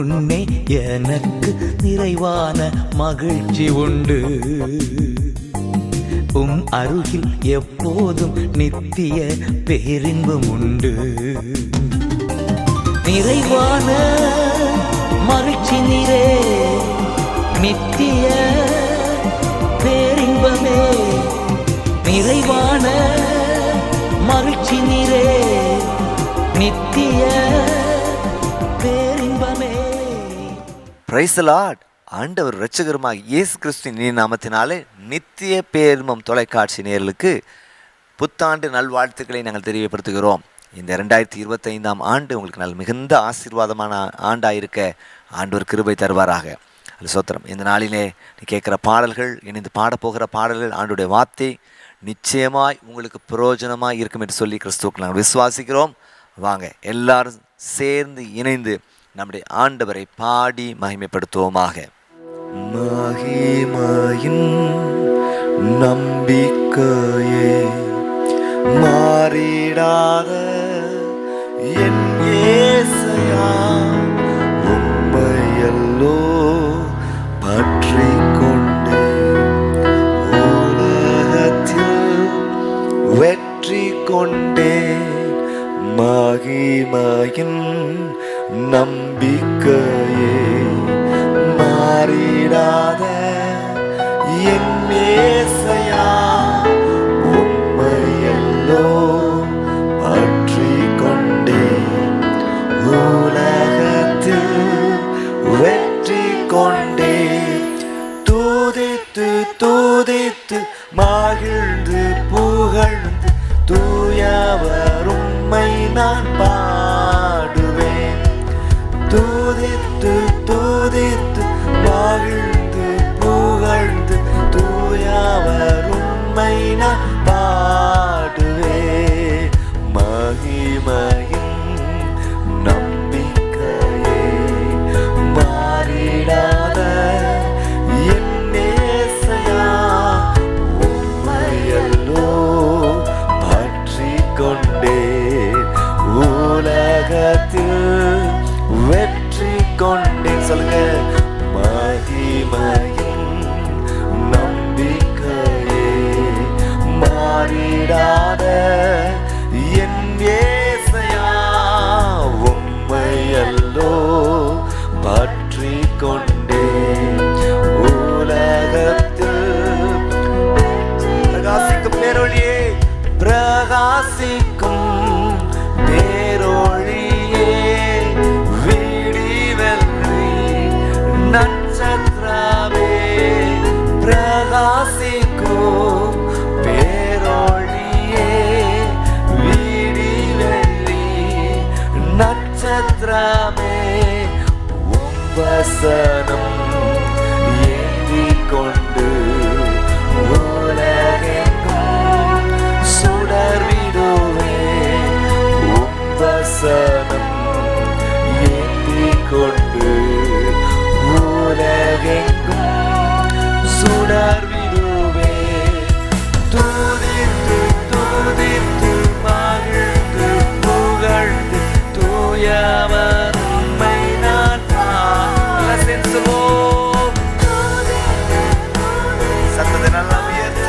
முன்னே எனக்கு நிறைவான மகிழ்ச்சி உண்டு. அருகில் எப்போதும் நித்திய பேரின்பம் உண்டு. நிறைவான மகிழ்ச்சி நீரே, நித்திய பேரின்பமே. நிறைவான மகிழ்ச்சி நீரே, நித்திய பேரின்பமே. Praise the Lord. ஆண்டவர் இரட்சகருமாக இயேசு கிறிஸ்துவின் நாமத்தினாலே நித்திய பேரின்பம் தொலைக்காட்சி நேயர்களுக்கு புத்தாண்டு நல்வாழ்த்துக்களை நாங்கள் தெரியப்படுத்துகிறோம். இந்த 2025 ஆண்டு உங்களுக்கு மிகுந்த ஆசீர்வாதமான ஆண்டாயிருக்க ஆண்டவர் கிருபை தருவாராக. அது சோத்திரம். இந்த நாளிலே நீ கேட்குற பாடல்கள், இணைந்து பாடப்போகிற பாடல்கள், ஆண்டுடைய வார்த்தை நிச்சயமாய் உங்களுக்கு பிரயோஜனமாக இருக்கும் என்று சொல்லி கிறிஸ்துவுக்கு நாங்கள் விசுவாசிக்கிறோம். வாங்க எல்லாரும் சேர்ந்து இணைந்து நம்முடைய ஆண்டவரை பாடி மகிமைப்படுத்துவோமாக. மகிமையின் நம்பிக்கையே, மாறிடாத என் இயேசையா, உம்மையல்லோ பற்றிக் கொண்டு உலகத்தில் வெற்றி கொண்டேன். மகிமையின் நம்பிக்கையே, மாறிடாத என் இயேசையா, உம்மையல்லோ பற்றிக் கொண்டேன் உலகத்தில் வெற்றி கொண்டேன். துதித்து துதித்து மகிழ்ந்து புகழ்ந்து தூயவர் உம்மை நான் பாடுவேன். துதித்து துதித்து மகிழ்ந்து புகழ்ந்து தூயவர் உம்மை நான் பாடுவேன். மகிமையின் நம்பிக்கையே, மாறிடாத என் இயேசையா, உம்மையல்லோ பற்றிக் கொண்டேன் உலகத்தில் வெற்றி கொண்டேன். சொல்லுங்க. மகிமையின் நம்பிக்கையே, மாறிடாத என் இயேசையா, உம்மையல்லோ பற்றிக் கொண்டேன் உலகத்தில். பிரகாசிக்கும் பேரொளியே, பிரகாசிக்கும் பேரொளியே, நட்சத்திரமே, பிரகாசிக்கும் பேரொளியே, விடி வெள்ளி நட்சத்திரமே, உம் வசனம் ஏந்திக் கொண்டு உலகெங்கும் சுடர்விடுவேன். உம் வசனம் ஏந்திக் கொண்டு உலகெங்கும் சுடர்விடுவேன். துதித்து துதித்து மகிழ்ந்து புகழ்ந்து தூயவர் உம்மை நான் பாடுவேன். சத்தத்தை நல்லா உயர்த்தி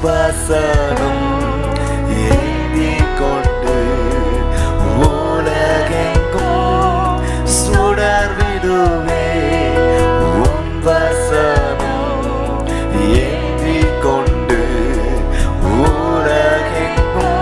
வசனம் ஏந்திக் கொண்டு உலகெங்கும் சுடர்விடுவேன். உம் வசனம் ஏந்திக் கொண்டு உலகெங்கும்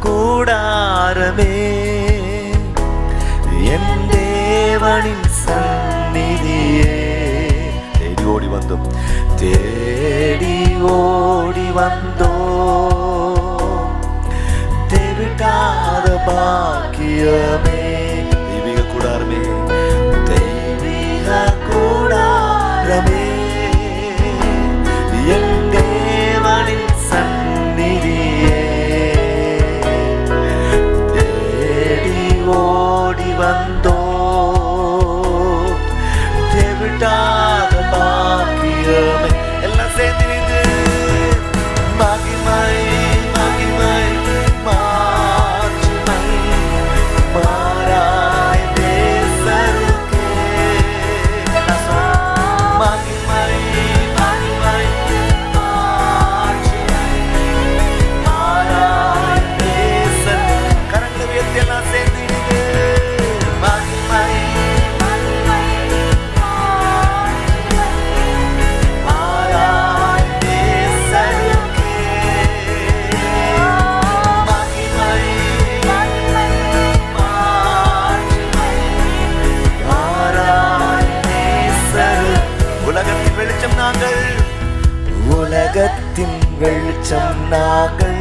கூடாரமே என் தேவனின் சந்நிதியே. தேடி ஓடி வந்தோம், தேடி ஓடி வந்தோம், தேவிட்டாத பாக்கியமே. தெய்வீக கூடாரமே, தெய்வீக கூடாரமே என் தேவனின் சந்நிதியே. தேடி ஓடி வந்தோம், தேவிட்டாத பாக்கியமே. எல்லாம் சேர்ந்து மகிமை மகிமை மாட்சிமை மாறாய் நேசருக்கே. மகிமை மகிமை மாட்சிமை மாறாய் நேசர். கரங்களை உயர்த்தி எல்லாம் சேர்ந்து மகிமை மாறாய் நேசருக்கே. மகிமை மாட்சிமை மாறாய் நேசர். உலகத்தின் வெளிச்சம் நாங்கள், உலகத்தின் வெளிச்சம் நாங்கள்,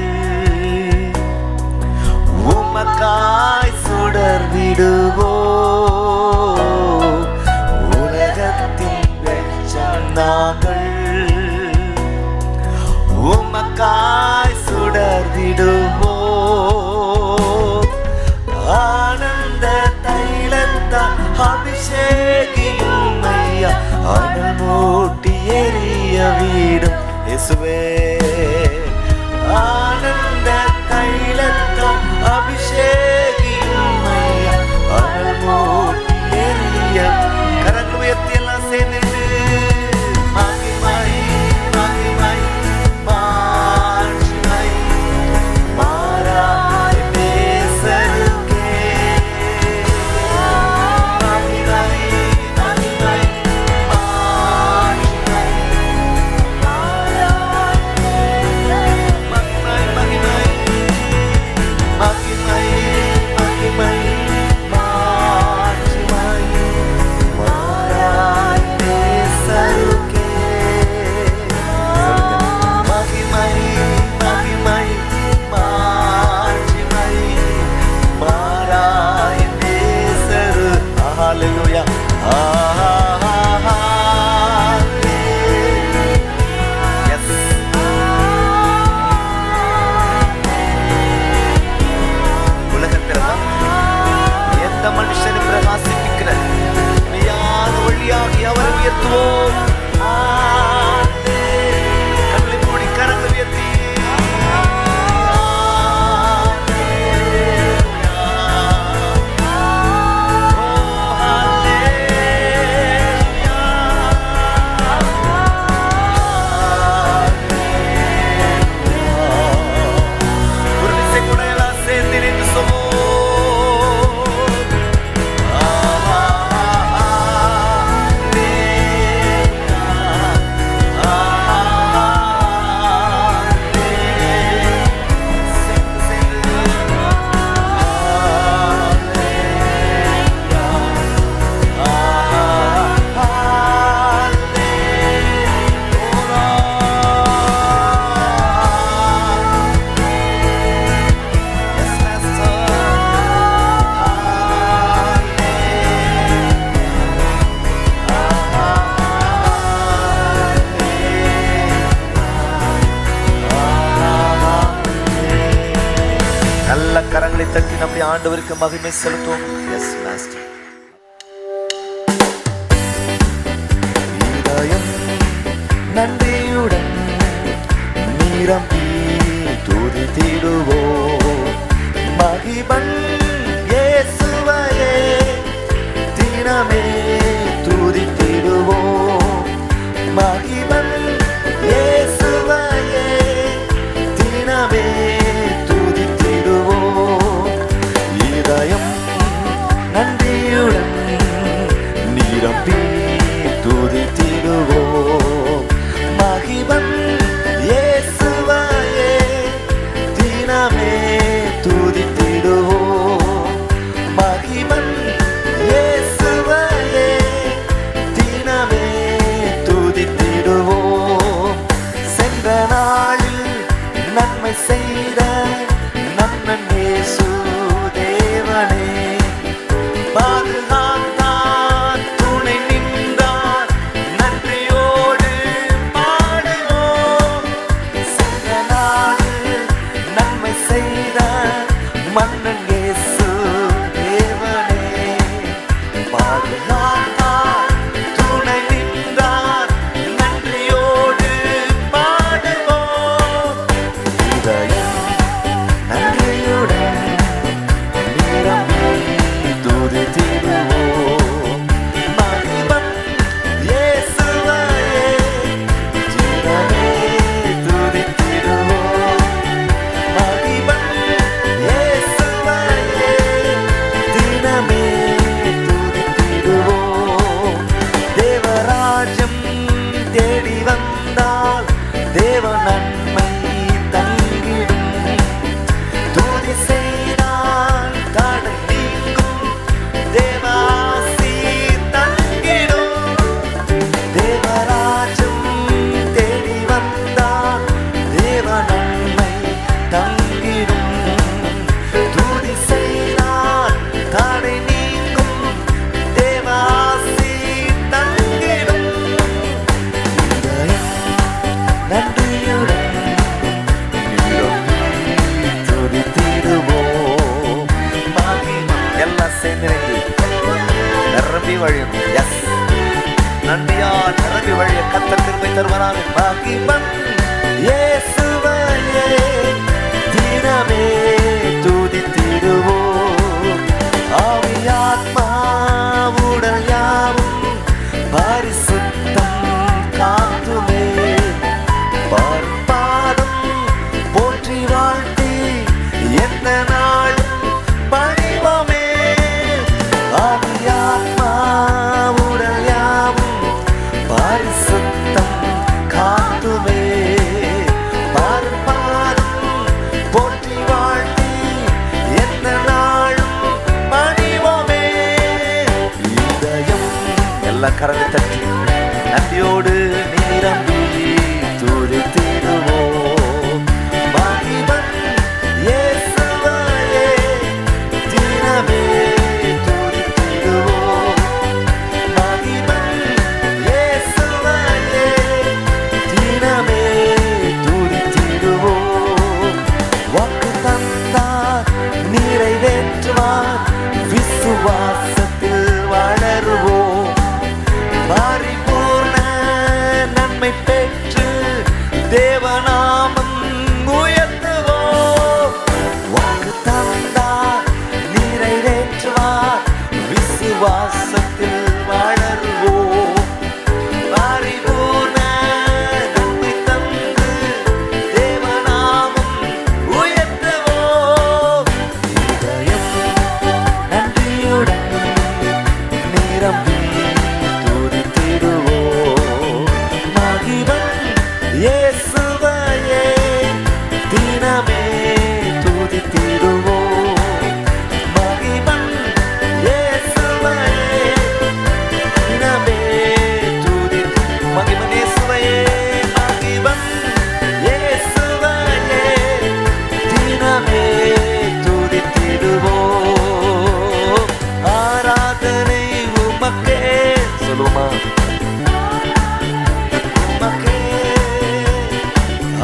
உமக்காய் சுடர்விடுவோம். உலகத்தின் வெளிச்சம் நாங்கள், உமக்காய் சுடர்விடுவோம். ஆனந்த தைலத்தால் அபிஷேகியும் ஐயா, அனல் மூட்டி எரிய வீடும் இயேசுவே. ஆனந்த தைலத்தால் அபிஷேகியும் ஐயா, அனல் மூட்டி எரிய. கரங்கள் உயர்த்தி எல்லாம் சேர்ந்து மகிமை மகிமை மாட்சிமை மாறாய் நேசருக்கே. மகிமை மகிமை மாட்சிமை மாறாய் மகிமை மகிமை மகிமை மகிமை மாட்சிமை மாறாய் நேசருக்கே. மகிமை மகிமை மாட்சிமை மாறாய் நேசரு. ஹல்லேலூயா. எஸ். உலகத்தில் எந்த மனுஷனும் பிரகாசிப்பிக்கிற மெய்யான ஒளியாகி அவரை உயர்த்துவோம். கண்களை மூடி கரங்களை உயர்த்தி ஒரு விசை கூட எல்லாம் சேர்ந்து நின்று சொல்வோம். நல்ல கரங்களை தட்டி நம்முடைய ஆண்டவருக்கு மகிமை செலுத்துவோம். Yes master. இதயம் நன்றியுடன் நிரம்பி துதித்திடுவோம். மகிமன் இயேசுவையே தினமே துதித்திடுவோம். மகிமன் இயேசுவையே தினமே துதித்திடுவோம். இதயம் நன்றியுடன் நிரம்பி துதித்திடுவோம். மகிமன் இயேசுவையே தினமே நன்றியுடன் நிரம்பி துதித்திடுவோம். மகிமை எல்லாம் சேர்ந்து நிரம்பி வழியும். எஸ், நன்றியா நிரம்பி வழிய கர்த்தர் திரும்பி தருவாராக. மகிமன் இயேசுவையே தினமே துதித்திடுவோம். ஆவியாத்மா உடல் யாவும் பரிசுத்தம் காத்துமே. பாதம் போற்றி வாழ்த்தி எந்த நாளும் பணிவமே. ஆவியாத்மா உடல் யாவும் பரிசுத்தம் காத்துமே. பாதம் போற்றி வாழ்த்தி எந்த நாளும் பணிவமே. இதயம் எல்லாம் கரவை தட்டி நன்றியோடு நிரம்பி துதித்திடுவோம். மகிமன் இயேசுவையே தினமே துதித்திடுவோம். மகிமன் இயேசுவையே தினமே துதித்திடுவோம். வாக்கு தந்தார் நிறைவேற்றுவார், விசுவாசத்தில் வளருவோம். பரிபூர்ண நன்மை பெற்று தேவநாமம் உயர்த்துவோம். வாக்கு தந்தார் நிறைவேற்றுவார், விசுவாசத்தில் வளருவோம். பரிபூர்ண நன்மை தந்து தேவநாமம் உயர்த்துவோம். இதயம் நன்றியுடன் நிரம்பி துதித்திடுவோம். மகிமன் இயேசுவையே தினமே துதித்திடுவோம். மகிமன் இயேசுவையே தினமே மகிமன் இயேசுவையே. மகிமன் இயேசுவையே தினமே துதித்திடுவோம். ஆராதனை உமக்கே. சொல்லுமா உமக்கே.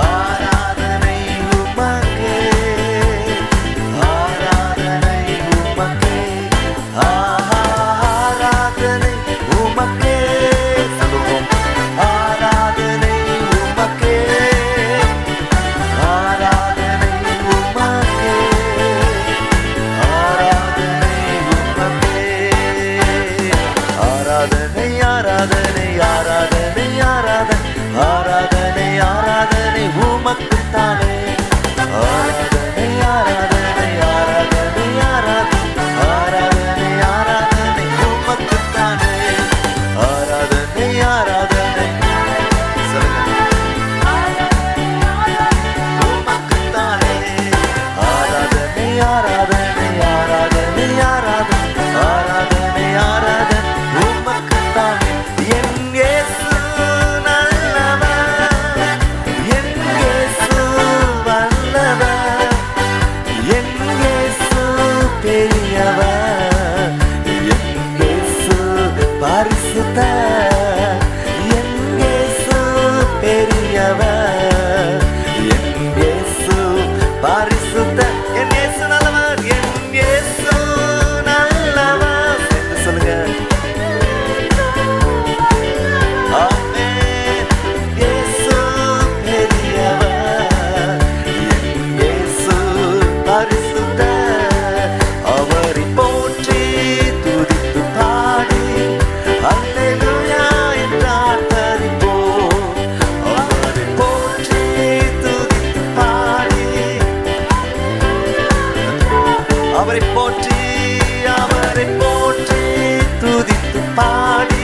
ஆராதனை உமக்கே. ஆராதனை உமக்கே. ஆராதனை உமக்கே. சொல்லுவோம். ஆராதனை உமக்கே. ஆராதனை உமக்கே. ஆராதனை உமக்கே. ஆராதனை ஆராதனை ஆராதனை ஆராதனை ஆராதனை ஆராதனை உமக்குத்தானே. ஆராதனை ஆராதனை ஆராதனை ஆராதனை ஆராதனை ஆராதனை உமக்குத்தானே. ஆராதனை ஆராதனை சொல்லுங்க. உமக்குத்தானே. ஆராதனை ஆராதனை ஆராதனை ஆராதனை ஆராதனை ஆராதனை உமக்குத்தானே. என் இயேசு நல்லவர், என் இயேசு வல்லவர், என் இயேசு பெரியவர், என் இயேசு பரிசுத்தர், என் இயேசு பெரியவர், என் இயேசு பரிசுத்தர், என் இயேசு நல்லவர், என் இயேசு நல்லவர். சேர்ந்து சொல்லுங்க. ஆமென். இயேசு பெரியவர், என் இயேசு பரிசுத்தர். அவரை போற்றி துதித்து பாடி அல்லேலூயா என்று ஆர்ப்பரிப்போம். அவரை போற்றி துதித்து பாடி அவரை போற்றி துதித்து பாடி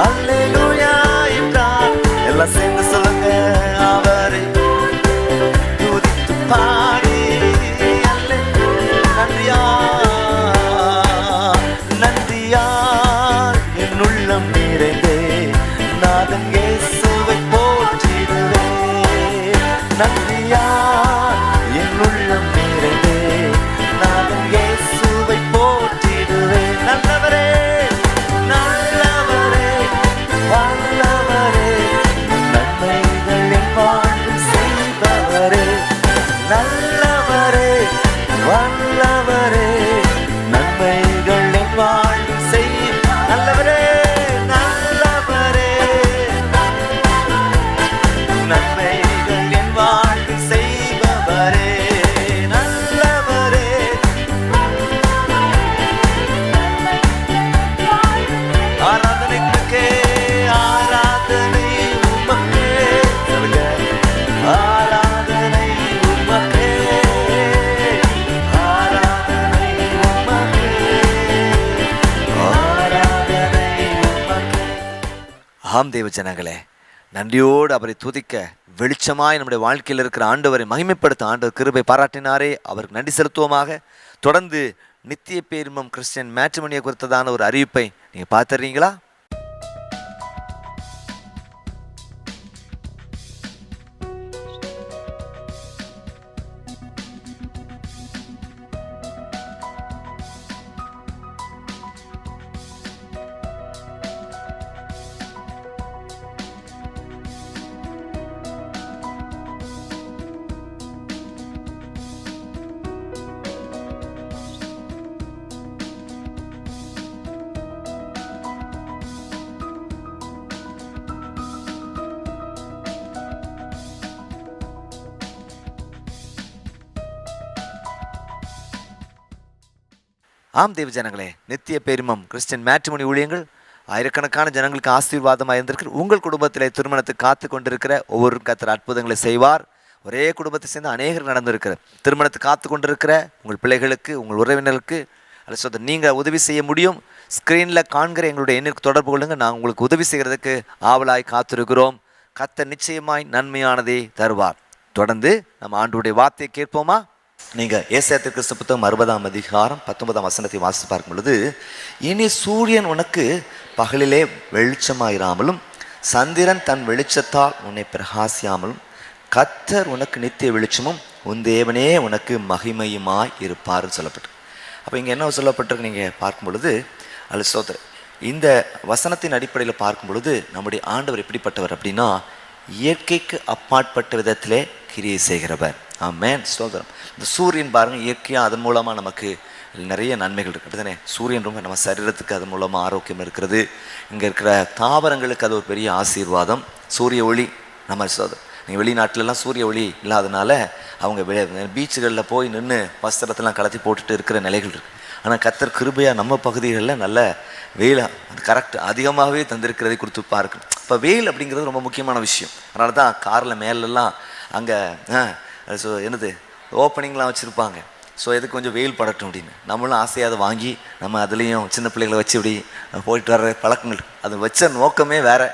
அல்லேலூயா என்றார். எல்லாம் சேர்ந்து சொல்லுங்க. அவரை துதித்து பாடி நன்றியா நன்றியா என் உள்ளம் நிறைந்தே நாதன் இயேசுவை போற்றிடுவே. நன்றியா என் உள்ளம் நிறைந்தே நாதன் இயேசுவை போற்றிடுவே. நல்லவரே நல்லவரே வல்லவரே நன்மைகள் என் ஆம் தேவ ஜனங்களே, நன்றியோடு அவரை துதிக்க, வெளிச்சமாய் நம்முடைய வாழ்க்கையில் இருக்கிற ஆண்டவரை மகிமைப்படுத்த ஆண்டவர் கிருபை பாராட்டினாரே, அவருக்கு நன்றி செலுத்துவோமாக. தொடர்ந்து நித்திய பேரின்பம் கிறிஸ்டியன் மேட்ரிமோனியை குறித்ததான ஒரு அறிவிப்பை நீங்கள் பார்த்துறீங்களா? ஆம் தேவ ஜனங்களே, நித்திய பேரின்பம் கிறிஸ்டியன் மேட்ரிமோனி ஊழியங்கள் ஆயிரக்கணக்கான ஜனங்களுக்கு ஆசீர்வாதமாக இருந்திருக்கு. உங்கள் குடும்பத்திலே திருமணத்துக்கு காத்து கொண்டிருக்கிற ஒவ்வொரு கர்த்தர் அற்புதங்களை செய்வார். ஒரே குடும்பத்தை சேர்ந்து அநேகர் நடந்திருக்கிற திருமணத்துக்கு காத்து கொண்டிருக்கிற உங்கள் பிள்ளைகளுக்கு, உங்கள் உறவினர்களுக்கு அல்லது நீங்கள் உதவி செய்ய முடியும். ஸ்க்ரீனில் காண்கிற எங்களுடைய எண்ணிற்கு தொடர்பு கொள்ளுங்க. நாங்கள் உங்களுக்கு உதவி செய்கிறதுக்கு ஆவலாய் காத்திருக்கிறோம். கர்த்தர் நிச்சயமாய் நன்மையானதை தருவார். தொடர்ந்து நம்ம ஆண்டவருடைய வார்த்தையை கேட்போமா? நீங்கள் ஏசாயா தீர்க்கதரிசி புத்தகம் 60ஆம் அதிகாரம் 19ஆம் வசனத்தை வாசித்து பார்க்கும் பொழுது, இனி சூரியன் உனக்கு பகலிலே வெளிச்சமாயிராமலும் சந்திரன் தன் வெளிச்சத்தால் உன்னை பிரகாசியாமலும் கர்த்தர் உனக்கு நித்திய வெளிச்சமும் உன் தேவனே உனக்கு மகிமையுமாய் இருப்பார்னு சொல்லப்பட்டு. அப்போ இங்கே என்ன சொல்லப்பட்டிருக்கு நீங்கள் பார்க்கும் பொழுது, அல்ல சோதரர், இந்த வசனத்தின் அடிப்படையில் பார்க்கும் பொழுது நம்முடைய ஆண்டவர் எப்படிப்பட்டவர் அப்படின்னா, இயற்கைக்கு அப்பாற்பட்ட விதத்திலே கிரியை செய்கிறவர். ஆமென், ஸ்தோத்திரம். இந்த சூரியன் பாருங்கள், இயற்கையாக அதன் மூலமாக நமக்கு நிறைய நன்மைகள் இருக்குது தானே. சூரியன் ரொம்ப நம்ம சரீரத்துக்கு அதன் மூலமாக ஆரோக்கியம் இருக்கிறது. இங்கே இருக்கிற தாவரங்களுக்கு அது ஒரு பெரிய ஆசீர்வாதம். சூரிய ஒளி நம்ம ஸ்தோத்திரம். நீங்கள் வெளிநாட்டிலலாம் சூரிய ஒளி இல்லாதனால அவங்க பீச்சுகளில் போய் நின்று வஸ்திரத்தெல்லாம் கலத்தி போட்டுட்டு இருக்கிற நிலைகள் இருக்குது. ஆனால் கர்த்தர் கிருபையாக நம்ம பகுதிகளில் நல்ல வெயில் அது கரெக்ட் அதிகமாகவே தந்திருக்கிறதை கொடுத்து பார்க்கணும். இப்போ வெயில் அப்படிங்கிறது ரொம்ப முக்கியமான விஷயம். அதனால தான் காரில் மேலெல்லாம் அங்கே ஸோ என்னது ஓப்பனிங்லாம் வச்சுருப்பாங்க. ஸோ எதுக்கு கொஞ்சம் வெயில் படட்டும் அப்படின்னு நம்மளும் ஆசையாக அதை வாங்கி நம்ம அதுலேயும் சின்ன பிள்ளைகளை வச்சு இப்படி போயிட்டு வர்ற பழக்கங்கள். அது வச்ச நோக்கமே வேறு,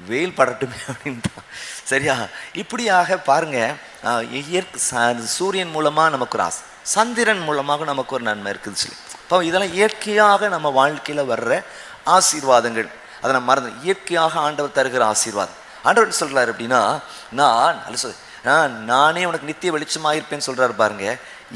வெயில் படட்டுமே அப்படின்னு தான். சரியா? இப்படியாக பாருங்கள், சூரியன் மூலமாக நமக்கு ஒரு ஆசை, சந்திரன் மூலமாக நமக்கு ஒரு நன்மை இருக்குது சொல்லி. இப்போ இதெல்லாம் இயற்கையாக நம்ம வாழ்க்கையில் வர்ற ஆசீர்வாதங்கள். அதை நம்ம மறந்து இயற்கையாக ஆண்டவர் தருகிற ஆசீர்வாதம். ஆண்டவர் சொல்கிறார் அப்படின்னா, நானே உனக்கு நித்திய வெளிச்சமாயிருப்பேன்னு சொல்கிறாரு பாருங்க.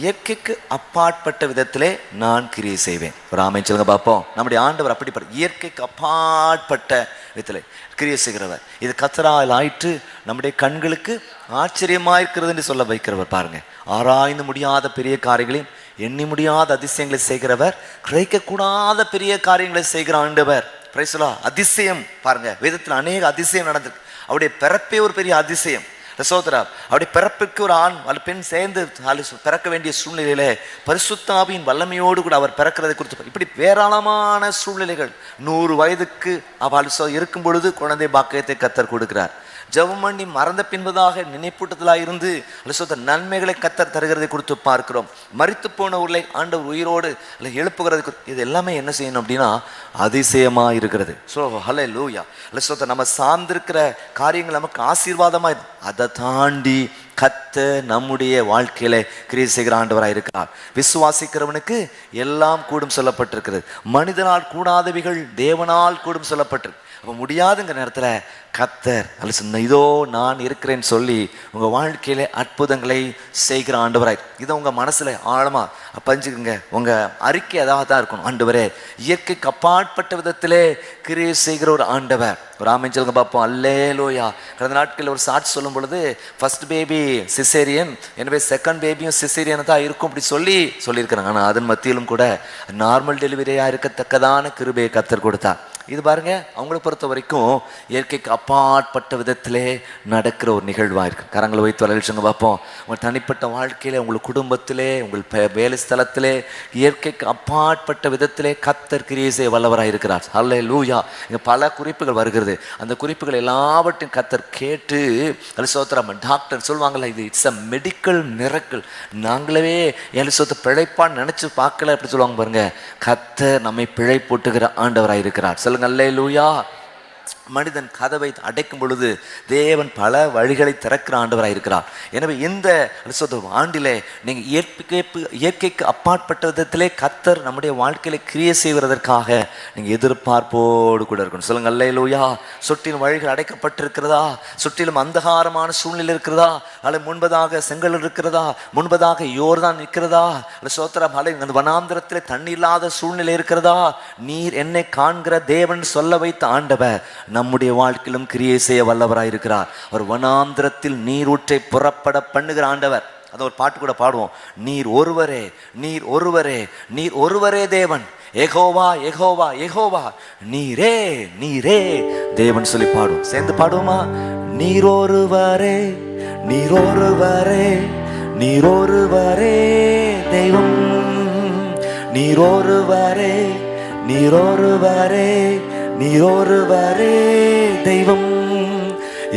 இயற்கைக்கு அப்பாற்பட்ட விதத்திலே நான் கிரியை செய்வேன். ஒரு ஆமென் சொல்லுங்க பார்ப்போம். நம்முடைய ஆண்டவர் அப்படிப்பட்ட இயற்கைக்கு அப்பாற்பட்ட விதத்தில் கிரியை செய்கிறவர். இது கர்த்தரால் ஆயிற்று நம்முடைய கண்களுக்கு ஆச்சரியமாயிருக்கிறது என்று சொல்ல வைக்கிறவர் பாருங்க. ஆராய்ந்து முடியாத பெரிய காரியங்களையும் எண்ணி முடியாத அதிசயங்களை செய்கிறவர், கிடைக்கக்கூடாத பெரிய காரியங்களை செய்கிற ஆண்டவர். Praise the Lord. அதிசயம் பாருங்க, வேதத்தில் அநேக அதிசயம் நடந்திருக்கு. அவருடைய பிறப்பே ஒரு பெரிய அதிசயம். சகோதரா, அவருடைய பிறப்பிற்கு ஒரு ஆண் பெண் சேர்ந்து பிறக்க வேண்டிய சூழ்நிலையில பரிசுத்த ஆவியின் வல்லமையோடு கூட அவர் பிறக்கிறதை குறித்து இப்படி ஏராளமான சூழ்நிலைகள். 100 வயதுக்கு அவள் இருக்கும் பொழுது குழந்தை பாக்கியத்தை கர்த்தர் கொடுக்கிறார். ஜெபம் பண்ணி மறந்த பின்பதாக நினைப்பூட்டத்திலாக இருந்து நன்மைகளை கர்த்தர் தருகிறதை கொடுத்து பார்க்கிறோம். மரித்து போன ஊர்களை ஆண்டவர் உயிரோடு எழுப்புகிறது. இது எல்லாமே என்ன செய்யணும் அப்படின்னா அதிசயமாக இருக்கிறது. ஸோ ஹல்லேலூயா. நம்ம சார்ந்திருக்கிற காரியங்கள் நமக்கு ஆசீர்வாதமாக, அதை தாண்டி கர்த்தர் நம்முடைய வாழ்க்கையில கிரியை செய்கிற ஆண்டவராக இருக்கிறார். விசுவாசிக்கிறவனுக்கு எல்லாம் கூடும் சொல்லப்பட்டிருக்கிறது. மனிதனால் கூடாதவைகள் தேவனால் கூடும் சொல்லப்பட்டிருக்கு. அப்போ முடியாதுங்கிற நேரத்தில் கர்த்தர் இதோ நான் இருக்கிறேன்னு சொல்லி உங்கள் வாழ்க்கையில அற்புதங்களை செய்கிற ஆண்டவராய். இதை உங்கள் மனசில் ஆழமாக பஞ்சுக்குங்க. உங்கள் அறிக்கை அதாக தான் இருக்கணும். ஆண்டவரே, இயற்கைக்கு அப்பாற்பட்ட விதத்திலே கிரியை செய்கிற ஒரு ஆண்டவர். ஒரு ஆமென் சொல்லுங்க பார்ப்போம். அல்லேலூயா. கடந்த நாட்களில் ஒரு சாட்சி சொல்லும் பொழுது, ஃபர்ஸ்ட் பேபி சிசேரியன், எனவே செகண்ட் பேபியும் சிசேரியன் தான் இருக்கும் அப்படி சொல்லியிருக்கிறாங்க. ஆனால் அதன் மத்தியிலும் கூட நார்மல் டெலிவரியாக இருக்கத்தக்கதான கிருபையை கர்த்தர் கொடுத்தார். இது பாருங்க, அவங்கள பொறுத்த வரைக்கும் இயற்கைக்கு அப்பாற்பட்ட விதத்திலே நடக்கிற ஒரு நிகழ்வாக இருக்கு. கரங்களை வைத்து வளர்ச்சிங்க பார்ப்போம். உங்கள் தனிப்பட்ட வாழ்க்கையிலே, உங்கள் குடும்பத்திலே, உங்கள் வேலை ஸ்தலத்திலே இயற்கைக்கு அப்பாற்பட்ட விதத்திலே கர்த்தர் கிரியை செய்ய வல்லவராக இருக்கிறார். அல்லேலூயா. இங்கே பல குறிப்புகள் வருகிறது. அந்த குறிப்புகள் எல்லாவற்றையும் கர்த்தர் கேட்டு அலிசோத்திரம் டாக்டர் சொல்லுவாங்கல்ல, இது இட்ஸ் அ மெடிக்கல் மிரக்கிள். நாங்களே எலிசோத்த பிழைப்பான்னு நினைச்சு பார்க்கல அப்படி சொல்லுவாங்க பாருங்க. கர்த்தர் நம்மை பிழை போட்டுகிற ஆண்டவராக இருக்கிறார். சொல்லுங்க அல்லேலூயா. மனிதன் கதவை அடைக்கும் பொழுது தேவன் பல வழிகளை திறக்கிற ஆண்டவராக இருக்கிறார். எனவே இந்த ஆண்டிலே நீங்கள் இயற்கைக்கு அப்பாற்பட்ட விதத்திலே கர்த்தர் நம்முடைய வாழ்க்கையில கிரியை செய்வதற்காக நீங்கள் எதிர்பார்ப்போடு கூட இருக்கணும். சொல்லுங்க அல்லேலூயா. சுற்றிலும் வழிகள் அடைக்கப்பட்டிருக்கிறதா? சுற்றிலும் அந்தகாரமான சூழ்நிலை இருக்கிறதா? அல்லது முன்பதாக செங்கல் இருக்கிறதா? முன்பதாக யோர்தான் நிற்கிறதா? அல்லது சோத்திரம் மலை வனாந்திரத்திலே தண்ணி இல்லாத சூழ்நிலை இருக்கிறதா? நீர் என்னை காண்கிற தேவன் சொல்ல வைத்த ஆண்டவர் நம்முடைய வாழ்க்கையிலும் கிரியை செய்ய வல்லவராய் இருக்கிறார். ஒரு வனாந்திரத்தில் நீரூற்றை புறப்பட பண்ணுகிற ஆண்டவர். அதை ஒரு பாட்டு கூட பாடுவோம். நீர் ஒருவரே, நீர் ஒருவரே, நீர் ஒருவரே தேவன். யெகோவா யெகோவா யெகோவா, நீரே நீரே தேவன் சொல்லி பாடுவோம். சேர்ந்து பாடுவோமா? நீர் ஒருவரே, நீர் ஒருவரே, நீர் ஒருவரே தெய்வம். நீர் ஒருவரே, நீர் ஒருவரே, நீர் ஒருவரே தெய்வம்.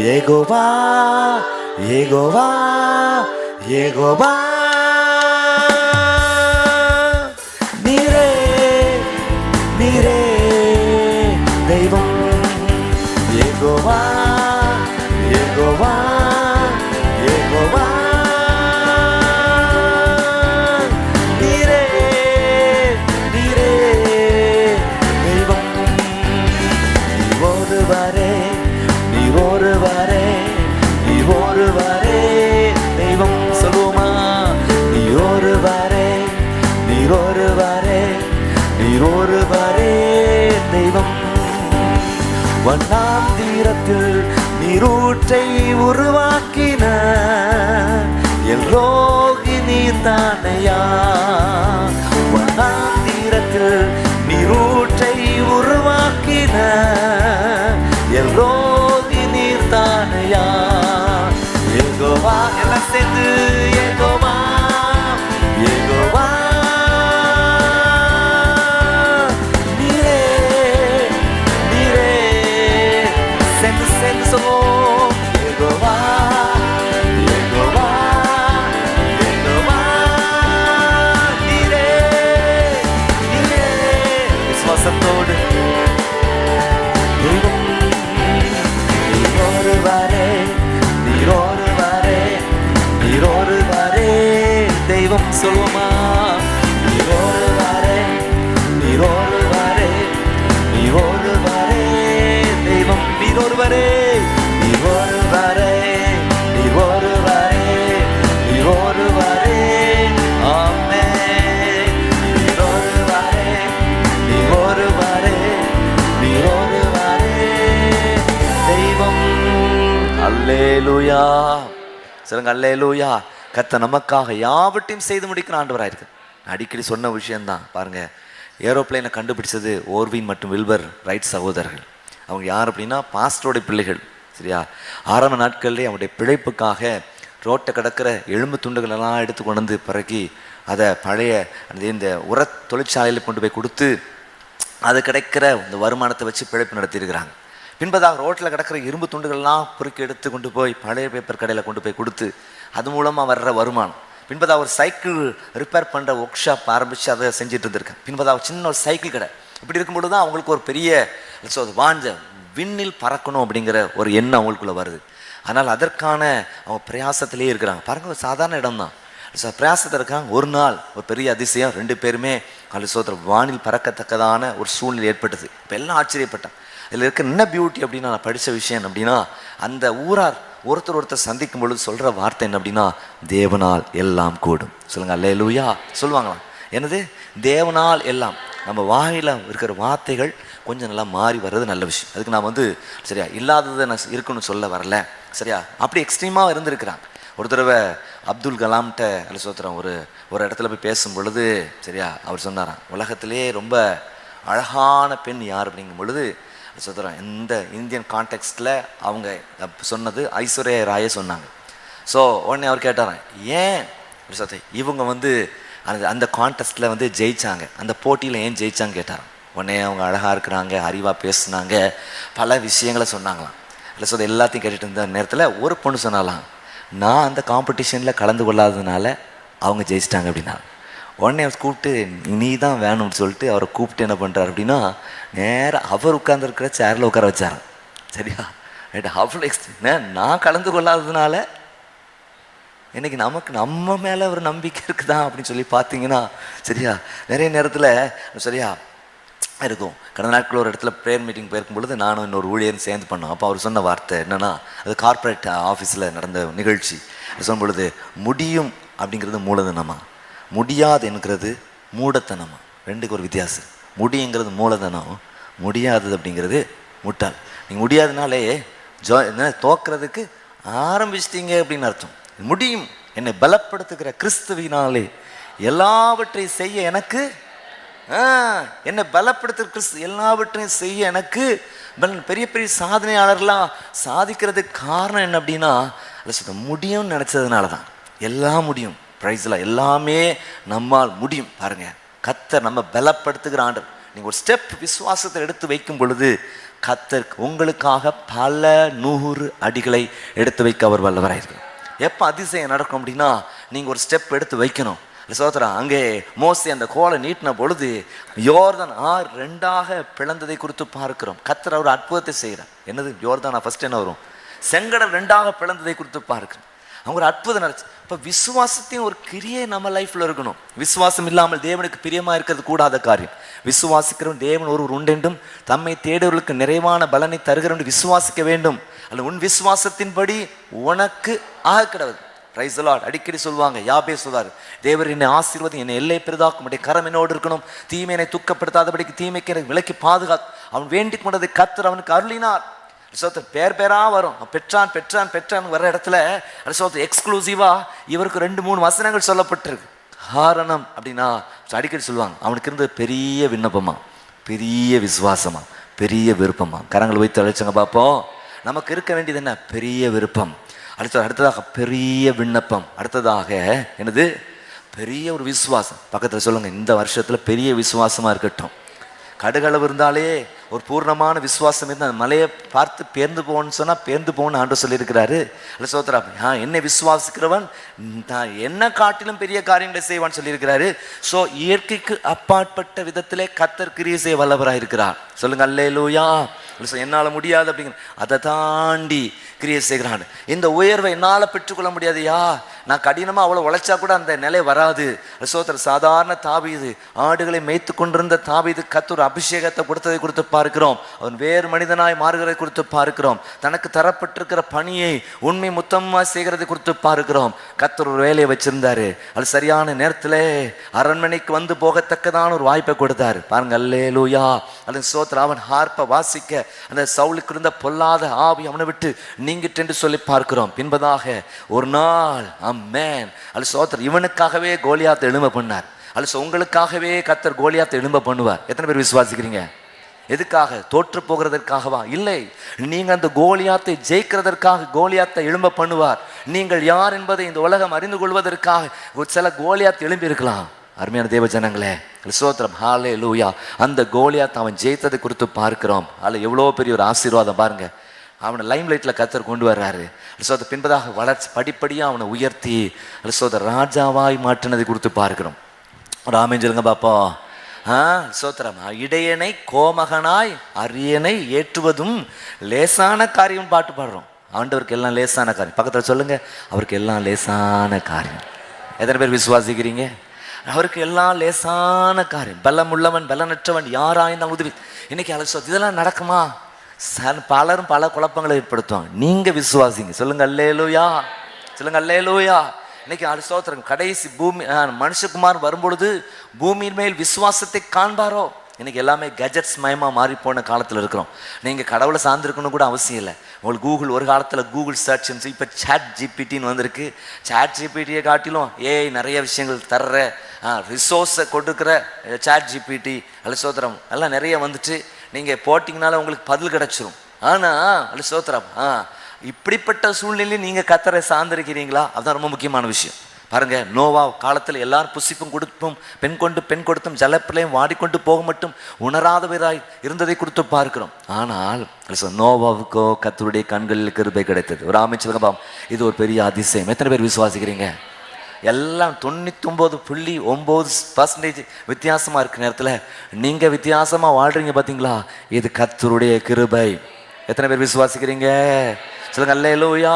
யெகோவா யெகோவா யெகோவா, நீரே நீரே தெய்வம். யெகோவா யெகோவா யெகோவா, நீரே நீரே தெய்வம். நீர் ஒருவரே, நீர் ஒருவரே, நீர் ஒருவரே தெய்வம். சொல்லுவோமா? நீர் ஒருவரே, நீர் ஒருவரே, நீர் ஒருவரே தெய்வம். வண்ணாந்தீரத்தில் நீரூற்றை உருவாக்கின எல்லோகி நீர் தானையா? வண்ணாந்தீரத்தில் நீரூற்றை உருவாக்கின எல்லோகி நீர் தானையா? யெகோவா, எல்லாம் சேர்ந்து யெகோவா யெகோவா, நீரே நீரே. சேர்ந்து சேர்ந்து சொல்லுவோம். யெகோவா யெகோவா யெகோவா, நீரே நீரே. விசுவாசத்தோடு தெய்வம். நீர் ஒருவரே, நீர் ஒருவரே, நீர் ஒருவரே தெய்வம். சொல்லுவோமா? நீர் ஒருவரே, நீர் ஒருவரே, நீர் ஒருவரே தெய்வம். நீர் ஒருவரே, நீர் ஒருவரே, நீர் ஒருவரே, நீர் ஒருவரே. ஆமென். நீர் ஒருவரே, நீர் ஒருவரே, நீர் ஒருவரே தெய்வம். அல்லேலூயா. சொல்லுங்க அல்லேலூயா. கர்த்தர் நமக்காக யாவற்றையும் செய்து முடிக்கிற ஆண்டவராக இருக்கு. அடிக்கடி சொன்ன விஷயம்தான் பாருங்க. ஏரோப்ளைனை கண்டுபிடிச்சது ஓர்வின் மற்றும் வில்பர் ரைட் சகோதரர்கள். அவங்க யார் அப்படின்னா பாஸ்டரோட பிள்ளைகள். சரியா? ஆரம்ப நாட்கள்லேயே அவங்களுடைய பிழைப்புக்காக ரோட்டை கிடக்கிற எலும்பு துண்டுகளெல்லாம் எடுத்து கொண்டு வந்து பிறக்கி அதை பழைய இந்த உர தொழிற்சாலையில் கொண்டு போய் கொடுத்து அது கிடைக்கிற இந்த வருமானத்தை வச்சு பிழைப்பு நடத்தியிருக்கிறாங்க. பின்பதாக ரோட்டில் கிடக்கிற இரும்பு துண்டுகள்லாம் பொறுக்கி எடுத்து கொண்டு போய் பழைய பேப்பர் கடையில் கொண்டு போய் கொடுத்து அது மூலமாக வர்ற வருமானம். பின்பதாக ஒரு சைக்கிள் ரிப்பேர் பண்ணுற ஒர்க் ஷாப் ஆரம்பித்து அதை செஞ்சுட்டு இருந்திருக்கேன். பின்பதாக சின்ன ஒரு சைக்கிள் கடை. இப்படி இருக்கும்பொழுது தான் அவங்களுக்கு ஒரு பெரிய வாஞ்ச விண்ணில் பறக்கணும் அப்படிங்கிற ஒரு எண்ணம் அவங்களுக்குள்ளே வருது. அதனால் அதற்கான அவங்க பிரயாசத்திலே இருக்கிறாங்க. பாருங்கள், ஒரு சாதாரண இடம் தான், பிரயாசத்தில் இருக்காங்க. ஒரு நாள் ஒரு பெரிய அதிசயம், 2 பேருமே வானில் பறக்கத்தக்கதான ஒரு சூழ்நிலை ஏற்பட்டது. இப்போ எல்லாம் ஆச்சரியப்பட்டான். இதில் இருக்க என்ன பியூட்டி அப்படின்னா, நான் படித்த விஷயம் அப்படின்னா, அந்த ஊரார் ஒருத்தர் சந்திக்கும் பொழுது சொல்கிற வார்த்தை என்ன அப்படின்னா, தேவனால் எல்லாம் கூடும். சொல்லுங்கள் அல்லேலூயா. சொல்லுவாங்களாம். என்னது? தேவனால் எல்லாம். நம்ம வாயில் இருக்கிற வார்த்தைகள் கொஞ்சம் நல்லா மாறி வர்றது நல்ல விஷயம். அதுக்கு நான் சரியா இல்லாததை நான் இருக்குன்னு சொல்ல வரல. சரியா? அப்படி எக்ஸ்ட்ரீமாக இருந்திருக்கிறாங்க. ஒரு தடவை அப்துல் கலாம்கிட்ட சோத்திரம் ஒரு இடத்துல போய் பேசும் பொழுது, சரியா, அவர் சொன்னாராம், உலகத்திலே ரொம்ப அழகான பெண் யார் அப்படிங்கும் பொழுது சோத்திரம் இந்த இந்தியன் கான்டெக்ஸ்டில் அவங்க சொன்னது ஐஸ்வர்யா ராயை சொன்னாங்க. ஸோ உடனே அவர் கேட்டாராம், ஏன் இவங்க அந்த கான்டெஸ்ட்டில் ஜெயிச்சாங்க, அந்த போட்டியில் ஏன் ஜெயிச்சாங்க கேட்டாராம். உடனே அவங்க அழகாக இருக்கிறாங்க, அறிவாக பேசுனாங்க, பல விஷயங்களை சொன்னாங்களாம். இல்லை சொல்ல எல்லாத்தையும் கேட்டுட்டு இருந்த நேரத்தில் ஒரு பொண்ணு சொன்னாலாம், நான் அந்த காம்படிஷனில் கலந்து கொள்ளாததுனால அவங்க ஜெயிச்சிட்டாங்க அப்படின்னா. உடனே அவர் கூப்பிட்டு நீ தான் வேணும்னு சொல்லிட்டு அவரை கூப்பிட்டு என்ன பண்ணுறாரு அப்படின்னா, நேராக அவர் உட்காந்துருக்கிற சேரில் உட்கார வச்சார். சரியா? ரைட். அவ்வளோ நான் கலந்து கொள்ளாததுனால இன்னைக்கு நமக்கு நம்ம மேலே ஒரு நம்பிக்கை இருக்குதா அப்படின்னு சொல்லி பார்த்தீங்கன்னா, சரியா, நிறைய நேரத்தில் சரியா இருக்கும். கடந்த நாட்கள் ஒரு இடத்துல ப்ரேயர் மீட்டிங் போயிருக்கும் பொழுது நானும் இன்னொரு ஊழியரும் சேர்ந்து பண்ணோம். அப்போ அவர் சொன்ன வார்த்தை என்னென்னா, அது கார்ப்பரேட் ஆஃபீஸில் நடந்த நிகழ்ச்சி. சொல்லும் பொழுது முடியும் அப்படிங்கிறது மூலதனமா, முடியாது என்கிறது மூடத்தனமா, ரெண்டுக்கு ஒரு வித்தியாசம். முடியுங்கிறது மூலதனம், முடியாதது அப்படிங்கிறது முட்டாள். நீங்கள் முடியாதனாலே என்ன தோக்கிறதுக்கு ஆரம்பிச்சிட்டீங்க அப்படின்னு அர்த்தம். முடியும், என்னை பலப்படுத்துகிற கிறிஸ்துவினாலே எல்லாவற்றையும் செய்ய எனக்கு, என்னை பலப்படுத்துகிற கிறிஸ்து எல்லாவற்றையும் செய்ய எனக்கு பெரிய பெரிய சாதனையாளர்லாம் சாதிக்கிறதுக்கு காரணம் என்ன அப்படின்னா, முடியும்னு நினச்சதுனால தான். எல்லாம் முடியும், ப்ரைஸ்லாம் எல்லாமே நம்மால் முடியும். பாருங்க, கர்த்தர் நம்ம பலப்படுத்துகிற ஆண்டவர். நீங்கள் ஒரு ஸ்டெப் விசுவாசத்தை எடுத்து வைக்கும் பொழுது கர்த்தர் உங்களுக்காக பல 100 அடிகளை எடுத்து வைக்க அவர் வல்லவராயிருக்கிறார். எப்போ அதிசயம் நடக்கும் அப்படின்னா, நீங்கள் ஒரு ஸ்டெப் எடுத்து வைக்கணும். சோதரன் அங்கே மோசே அந்த கோலை நீட்டின பொழுது யோர்தான் 2 பிளந்ததை குறித்து பார்க்கிறோம். கர்த்தர் ஒரு அற்புதத்தை செய்கிறார். என்னது யோர்தானா? ஃபர்ஸ்ட் என்ன வரும்? செங்கடல் 2 பிளந்ததை குறித்து பார்க்கிறோம். அவங்க ஒரு அற்புதம் நடந்துச்சு. இப்போ விசுவாசத்தையும் ஒரு கிரியை நம்ம லைஃப்பில் இருக்கணும். விசுவாசம் இல்லாமல் தேவனுக்கு பிரியமாக இருக்கிறது கூடாத காரியம். விசுவாசிக்கிறவன் தேவன் ஒருவர் உண்டென்றும் தம்மை தேடுவர்களுக்கு நிறைவான பலனை தருகிறவன் விசுவாசிக்க வேண்டும். அல்ல உன் விசுவாசத்தின்படி உனக்கு ஆக கிடவது. Praise the Lord. அடிக்கடி சொல்லுவாங்க, யாபே சொல்வார், தேவர் என்னை ஆசீர்வதி, என்னை எல்லை பெரிதாக்கும், உடைய கரம் என்னோடு இருக்கணும், தீமையை துக்கப்படுத்தாதபடிக்கு தீமைக்கு எனக்கு விலக்கி பாதுகாத்து. அவன் வேண்டிக் கொண்டதை கர்த்தர் அவனுக்கு அருளினார். அரிசோத்தர் பேராக வரும். பெற்றான் பெற்றான் பெற்றான் வர இடத்துல அரிசோத்தர் எக்ஸ்க்ளூசிவாக இவருக்கு 2-3 வசனங்கள் சொல்லப்பட்டிருக்கு. காரணம் அப்படின்னா அடிக்கடி சொல்லுவாங்க, அவனுக்கு இருந்தது பெரிய விண்ணப்பமா, பெரிய விசுவாசமா, பெரிய விருப்பமா. கரங்களை வைத்து அழைச்சங்க பார்ப்போம். நமக்கு இருக்க வேண்டியது என்ன? பெரிய விருப்பம். அடுத்ததாக பெரிய விண்ணப்பம். அடுத்ததாக என்னது? பெரிய ஒரு விசுவாசம். பக்கத்தில் சொல்லுங்க, இந்த வருஷத்தில் பெரிய விசுவாசமாக இருக்கட்டும். கடுகளவு இருந்தாலே ஒரு பூர்ணமான விசுவாசம் இருந்தால் அந்த மலையை பார்த்து பேர்ந்து போகணும்னு சொன்னால் பேர்ந்து போகணும்னு ஆண்டு சொல்லியிருக்கிறாரு. அல்ல சோத்ரா, என்னை விசுவாசிக்கிறவன் நான் என்ன காட்டிலும் பெரிய காரியங்களை செய்வான்னு சொல்லியிருக்கிறாரு. ஸோ இயற்கைக்கு அப்பாற்பட்ட விதத்திலே கர்த்தர் கிரியை செய்ய வல்லவராக இருக்கிறார். சொல்லுங்க அல்லேலூயா. என்னால் முடியாது அப்படிங்கிற அதை தாண்டி கிரியை செய்கிறான். இந்த உயர்வை என்னால் பெற்றுக்கொள்ள முடியாதுயா, நான் கடினமாக அவ்வளோ உழைச்சா கூட அந்த நிலை வராது. சோதர சாதாரண தாவீது, ஆடுகளை மேய்த்து கொண்டிருந்த தாவீது கர்த்தர் அபிஷேகத்தை கொடுத்ததை கொடுத்து பார்க்கிறோம். அவன் வேறு மனிதனாய் மாறுகிறதை கொடுத்து பார்க்கிறோம். தனக்கு தரப்பட்டிருக்கிற பணியை உண்மை முத்தமாக செய்கிறதை கொடுத்து பார்க்கிறோம். கர்த்தர் ஒரு வேலையை வச்சிருந்தாரு. அது சரியான நேரத்தில் அரண்மனைக்கு வந்து போகத்தக்கதான ஒரு வாய்ப்பை கொடுத்தாரு. பாருங்க அல்லேலூயா. அது சோத்ரா, அவன் ஹார்ப்பை வாசிக்க அந்த சவுலுக்கு இருந்த பொல்லாத ஆவி அவனை விட்டு நீங்கிட்டு என்று சொல்லி பார்க்கிறோம். பின்பதாக ஒரு நாள் ஆமென் அல்ல சோத்ரா, இவனுக்காகவே கோலியாத்தை எழும்ப பண்ணார். அல்ல உங்களுக்காகவே கர்த்தர் கோலியாத்தை எழும்ப பண்ணுவார். எத்தனை பேர் விசுவாசிக்கிறீங்க? எதுக்காக? தோற்று போகிறதற்காகவா? இல்லை, நீங்க அந்த கோலியாத்தை ஜெயிக்கிறதற்காக கோலியாத்தை எழும்ப பண்ணுவார். நீங்கள் யார் என்பதை இந்த உலகம் அறிந்து கொள்வதற்காக ஒரு சில கோலியாத்தை எழும்பி இருக்கலாம். அருமையான தேவ ஜனங்களே, ஸ்தோத்திரம், ஹல்லேலூயா. அந்த கோலியாத்தை அவன் ஜெயித்ததை குறித்து பார்க்கிறோம். அதில் எவ்வளோ பெரிய ஒரு ஆசீர்வாதம் பாருங்க. அவனை லைம் லைட்டில் கர்த்தர் கொண்டு வர்றாரு. சோதர் பின்பதாக வளர்ச்சி படிப்படியாக அவனை உயர்த்தி சோதர் ராஜாவாய் மாற்றினதை குறித்து பார்க்கிறோம். ஒரு ஆமென் சொல்லுங்க பாப்பா. சோத்திரம், இடையனை கோமகனாய் அரியணை ஏற்றுவதும் லேசான காரியம் பாட்டு பாடுறோம். ஆண்டவருக்கு எல்லாம் லேசான காரியம். பக்கத்தில் சொல்லுங்க, அவருக்கு எல்லாம் லேசான காரியம். எத்தனை பேர் விசுவாசிக்கிறீங்க? அவருக்கு எல்லாம் லேசான காரியம். பலம் உள்ளவன் பலனற்றவன் யாராய்ந்தான் உதவி. இன்னைக்கு அலசோ இதெல்லாம் நடக்குமா? பலரும் பல குழப்பங்களை ஏற்படுத்துவாங்க. நீங்க விசுவாசிங்க. சொல்லுங்க அல்லேலூயா. சொல்லுங்க அல்லேலூயா. இன்னைக்கு அரிசோத்திரம் கடைசி பூமி மனுஷகுமார் வரும்பொழுது பூமியின் மேல் விசுவாசத்தை காண்பாரோ. இன்னைக்கு எல்லாமே கெஜெட்ஸ் மயமாக மாறி போன காலத்தில் இருக்கிறோம். நீங்கள் கடவுளை சார்ந்திருக்கணும் கூட அவசியம் இல்லை. உங்களுக்கு கூகுள், ஒரு காலத்தில் கூகுள் சர்ச், இப்போ சாட் ஜிபிடின்னு வந்திருக்கு. சாட் ஜிபிடியை காட்டிலும் நிறைய விஷயங்கள் தர்ற ரிசோர்ஸை கொடுக்குற சாட் ஜிபிடி அலிசோத்திரம் எல்லாம் நிறைய வந்துட்டு நீங்கள் போட்டிங்கனால உங்களுக்கு பதில் கிடச்சிரும். ஆனால் அலிசோத்திரம் இப்படிப்பட்ட சூழ்நிலையில் நீங்கள் கர்த்தரை சார்ந்திருக்கிறீங்களா? அதுதான் ரொம்ப முக்கியமான விஷயம். பாருங்க, நோவா காலத்தில் எல்லாரும் புசிப்பும் கொடுப்பும் பெண் கொடுத்தும் ஜலப்பிலையும் வாடிக்கொண்டு போக மட்டும் உணராதவராய் இருந்ததை கொடுத்து பார்க்கிறோம். ஆனால் நோவாவுக்கோ கர்த்தருடைய கண்களில் கிருபை கிடைத்தது. ஒரு அமைச்சர், இது ஒரு பெரிய அதிசயம். எத்தனை பேர் விசுவாசிக்கிறீங்க? எல்லாம் 99.9% வித்தியாசமாக இருக்கிற நேரத்தில் நீங்கள் வித்தியாசமாக வாழ்கிறீங்க. பார்த்தீங்களா? இது கர்த்தருடைய கிருபை. எத்தனை பேர் விசுவாசிக்கிறீங்க? சொல்லுங்க அல்லேலூயா,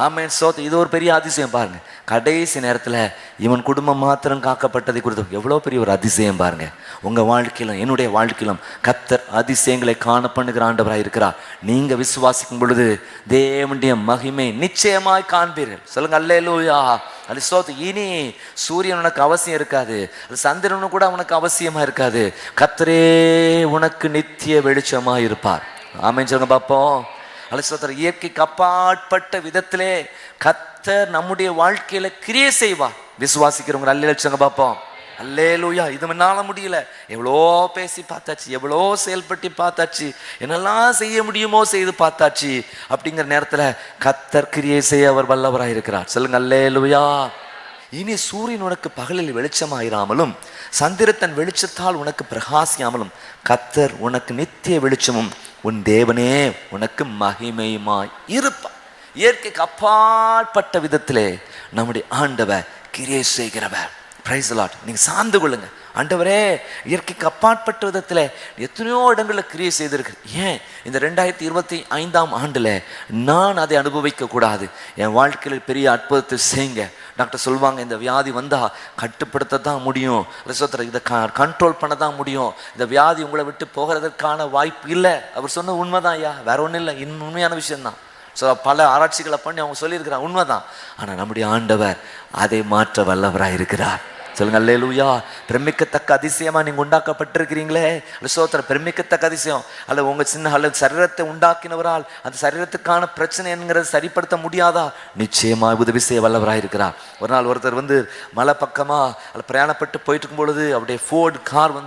ஆமென், ஸ்தோத்திரம். இது ஒரு பெரிய அதிசயம் பாருங்க. கடைசி நேரத்தில் இவன் குடும்பம் மாத்திரம் காக்கப்பட்டதை குறித்து எவ்வளோ பெரிய ஒரு அதிசயம் பாருங்க. உங்கள் வாழ்க்கையிலும் என்னுடைய வாழ்க்கையிலும் கர்த்தர் அதிசயங்களை காண பண்ணுகிற ஆண்டவராக இருக்கிறார். நீங்கள் விசுவாசிக்கும் பொழுது தேவனுடைய மகிமை நிச்சயமாய் காண்பீர்கள். சொல்லுங்க அல்லேலூயா, அது ஸ்தோத்திரம். இனி சூரியன் உனக்கு அவசியம் இருக்காது, அது சந்திரனும் கூட உனக்கு அவசியமா இருக்காது. கர்த்தரே உனக்கு நித்திய வெளிச்சமா இருப்பார். ஆமென் சொல்லுங்க பார்ப்போம். அல்லேலூயா. இயற்கைக்கு அப்பாற்பட்ட விதத்திலே கர்த்தர் நம்முடைய வாழ்க்கையில கிரியை செய்வார். விசுவாசிக்கிறவங்க அல்லேலூயா சொல்லுங்க பார்ப்போம். அல்லேலூயா. இது முன்னால முடியல, எவ்வளோ பேசி பார்த்தாச்சு, எவ்வளோ செயல்பட்டு பார்த்தாச்சு, என்னெல்லாம் செய்ய முடியுமோ செய்து பார்த்தாச்சு. அப்படிங்கிற நேரத்தில் கர்த்தர் கிரியை செய்ய அவர் வல்லவராக இருக்கிறார். சொல்லுங்க அல்லேலூயா. இனி சூரியன் உனக்கு பகலில் வெளிச்சமாயிராமலும் சந்திரத்தன் வெளிச்சத்தால் உனக்கு பிரகாசியாமலும் கர்த்தர் உனக்கு நித்திய வெளிச்சமும் உன் தேவனே உனக்கு மகிமையுமாய் இருப்பார். இயற்கைக்கு அப்பாற்பட்ட விதத்திலே நம்முடைய ஆண்டவர் கிரியை செய்கிறவர். Praise the Lord. நீங்கள் சார்ந்து கொள்ளுங்க. ஆண்டவரே, இயற்கைக்கு அப்பாற்பட்ட விதத்தில் எத்தனையோ இடங்களில் கிரியை செய்திருக்கு. ஏன் இந்த 2025ஆம் ஆண்டில் நான் அதை அனுபவிக்க கூடாது? என் வாழ்க்கையில் பெரிய அற்புதத்தை செய்யுங்க. டாக்டர் சொல்லுவாங்க, இந்த வியாதி வந்தால் கட்டுப்படுத்த தான் முடியும், இதை கண்ட்ரோல் பண்ண தான் முடியும், இந்த வியாதி உங்களை விட்டு போகிறதுக்கான வாய்ப்பு இல்லை. அவர் சொன்ன உண்மைதான் ஐயா, வேற ஒன்றும் இல்லை, இன்னும் உண்மையான விஷயம்தான். ஸோ பல ஆராய்ச்சிகளை பண்ணி அவங்க சொல்லியிருக்கிறாங்க, உண்மைதான். ஆனால் நம்முடைய ஆண்டவர் அதை மாற்ற வல்லவராக இருக்கிறார். சொல்லுங்க அல்லேலூயா. பிரமிக்கத்தக்க அதிசயமா நீங்க உண்டாக்கப்பட்டிருக்கிறீங்களே, ஸ்தோத்திரம். பிரமிக்கத்தக்க அதிசயம் அல்ல, உங்க சின்ன அல்லது சரீரத்தை உண்டாக்கினவரால் அந்த சரீரத்துக்கான பிரச்சனை என்கிறத சரிப்படுத்த முடியாதா? நிச்சயமா உதவி செய்ய வல்லவராக இருக்கிறார். ஒரு நாள் ஒருத்தர் மலை பக்கமா பிரயாணப்பட்டு போயிட்டு இருக்கும் பொழுது அவருடைய ஃபோர்டு கார்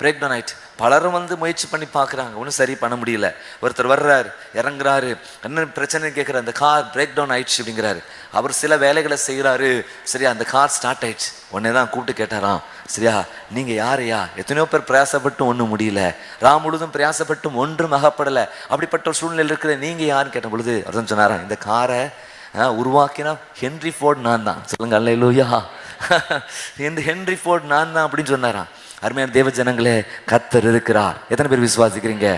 பிரேக் டவுன் ஆயிடுச்சு. பலரும் முயற்சி பண்ணி பார்க்குறாங்க, ஒன்றும் சரி பண்ண முடியல. ஒருத்தர் வர்றாரு, இறங்குறாரு, என்ன பிரச்சனைன்னு கேட்குறாரு. அந்த கார் பிரேக் டவுன் ஆயிடுச்சு அப்படிங்கிறாரு. அவர் சில வேலைகளை செய்கிறாரு. சரியா, அந்த கார் ஸ்டார்ட் ஆயிடுச்சு. உடனே தான் கூப்பிட்டு கேட்டாராம், சரியா நீங்கள் யாரையா? எத்தனையோ பேர் பிரயாசப்பட்டும் ஒன்றும் முடியல, முழுதும் பிரயாசப்பட்டும் ஒன்றும் அகப்படலை, அப்படிப்பட்ட ஒரு சூழ்நிலை இருக்கிற நீங்கள் யாருன்னு கேட்ட பொழுது அவர் சொன்னாராம், இந்த காரை உருவாக்கினா ஹென்ரி ஃபோர்ட் நான் தான். சொல்லுங்க அல்லேலூயா. இந்த ஹென்ரி ஃபோர்ட் நான் தான் அப்படின்னு சொன்னாராம். அருமையான தேவ ஜனங்களே, கர்த்தர் இருக்கிறார். எத்தனை பேர் விசுவாசிக்கிறீங்க?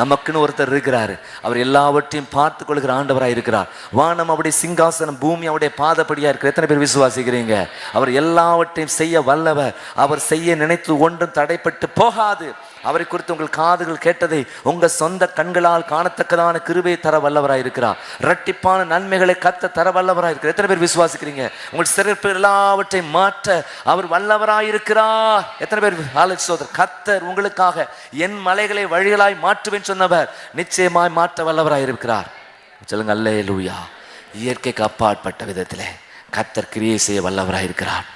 நமக்குன்னு ஒருத்தர் இருக்கிறாரு. அவர் எல்லாவற்றையும் பார்த்து கொள்கிற ஆண்டவராக இருக்கிறார். வானம் அவருடைய சிங்காசனம், பூமி அவருடைய பாதப்படியா இருக்கிற. எத்தனை பேர் விசுவாசிக்கிறீங்க? அவர் எல்லாவற்றையும் செய்ய வல்லவர். அவர் செய்ய நினைத்து ஒன்றும் தடைப்பட்டு போகாது. அவரை குறித்து உங்கள் காதுகள் கேட்டதை உங்க சொந்த கண்களால் காணத்தக்கதான கிருபையை தர வல்லவராக இருக்கிறார். இரட்டிப்பான நன்மைகளை கத்த தர வல்லவராக இருக்கிறார். எத்தனை பேர் விசுவாசிக்கிறீங்க? உங்கள் சிறப்பு எல்லாவற்றையும் மாற்ற அவர் வல்லவராக இருக்கிறார். எத்தனை பேர் கர்த்தர் உங்களுக்காக என் மலைகளை வழிகளாய் மாற்றுவேன் சொன்னவர் நிச்சயமாய் மாற்ற வல்லவராய் இருக்கிறார். சொல்லுங்க அல்லேலூயா. இயற்கைக்கு அப்பாற்பட்ட விதத்திலே கர்த்தர் கிரியை செய்ய வல்லவராய் இருக்கிறார்.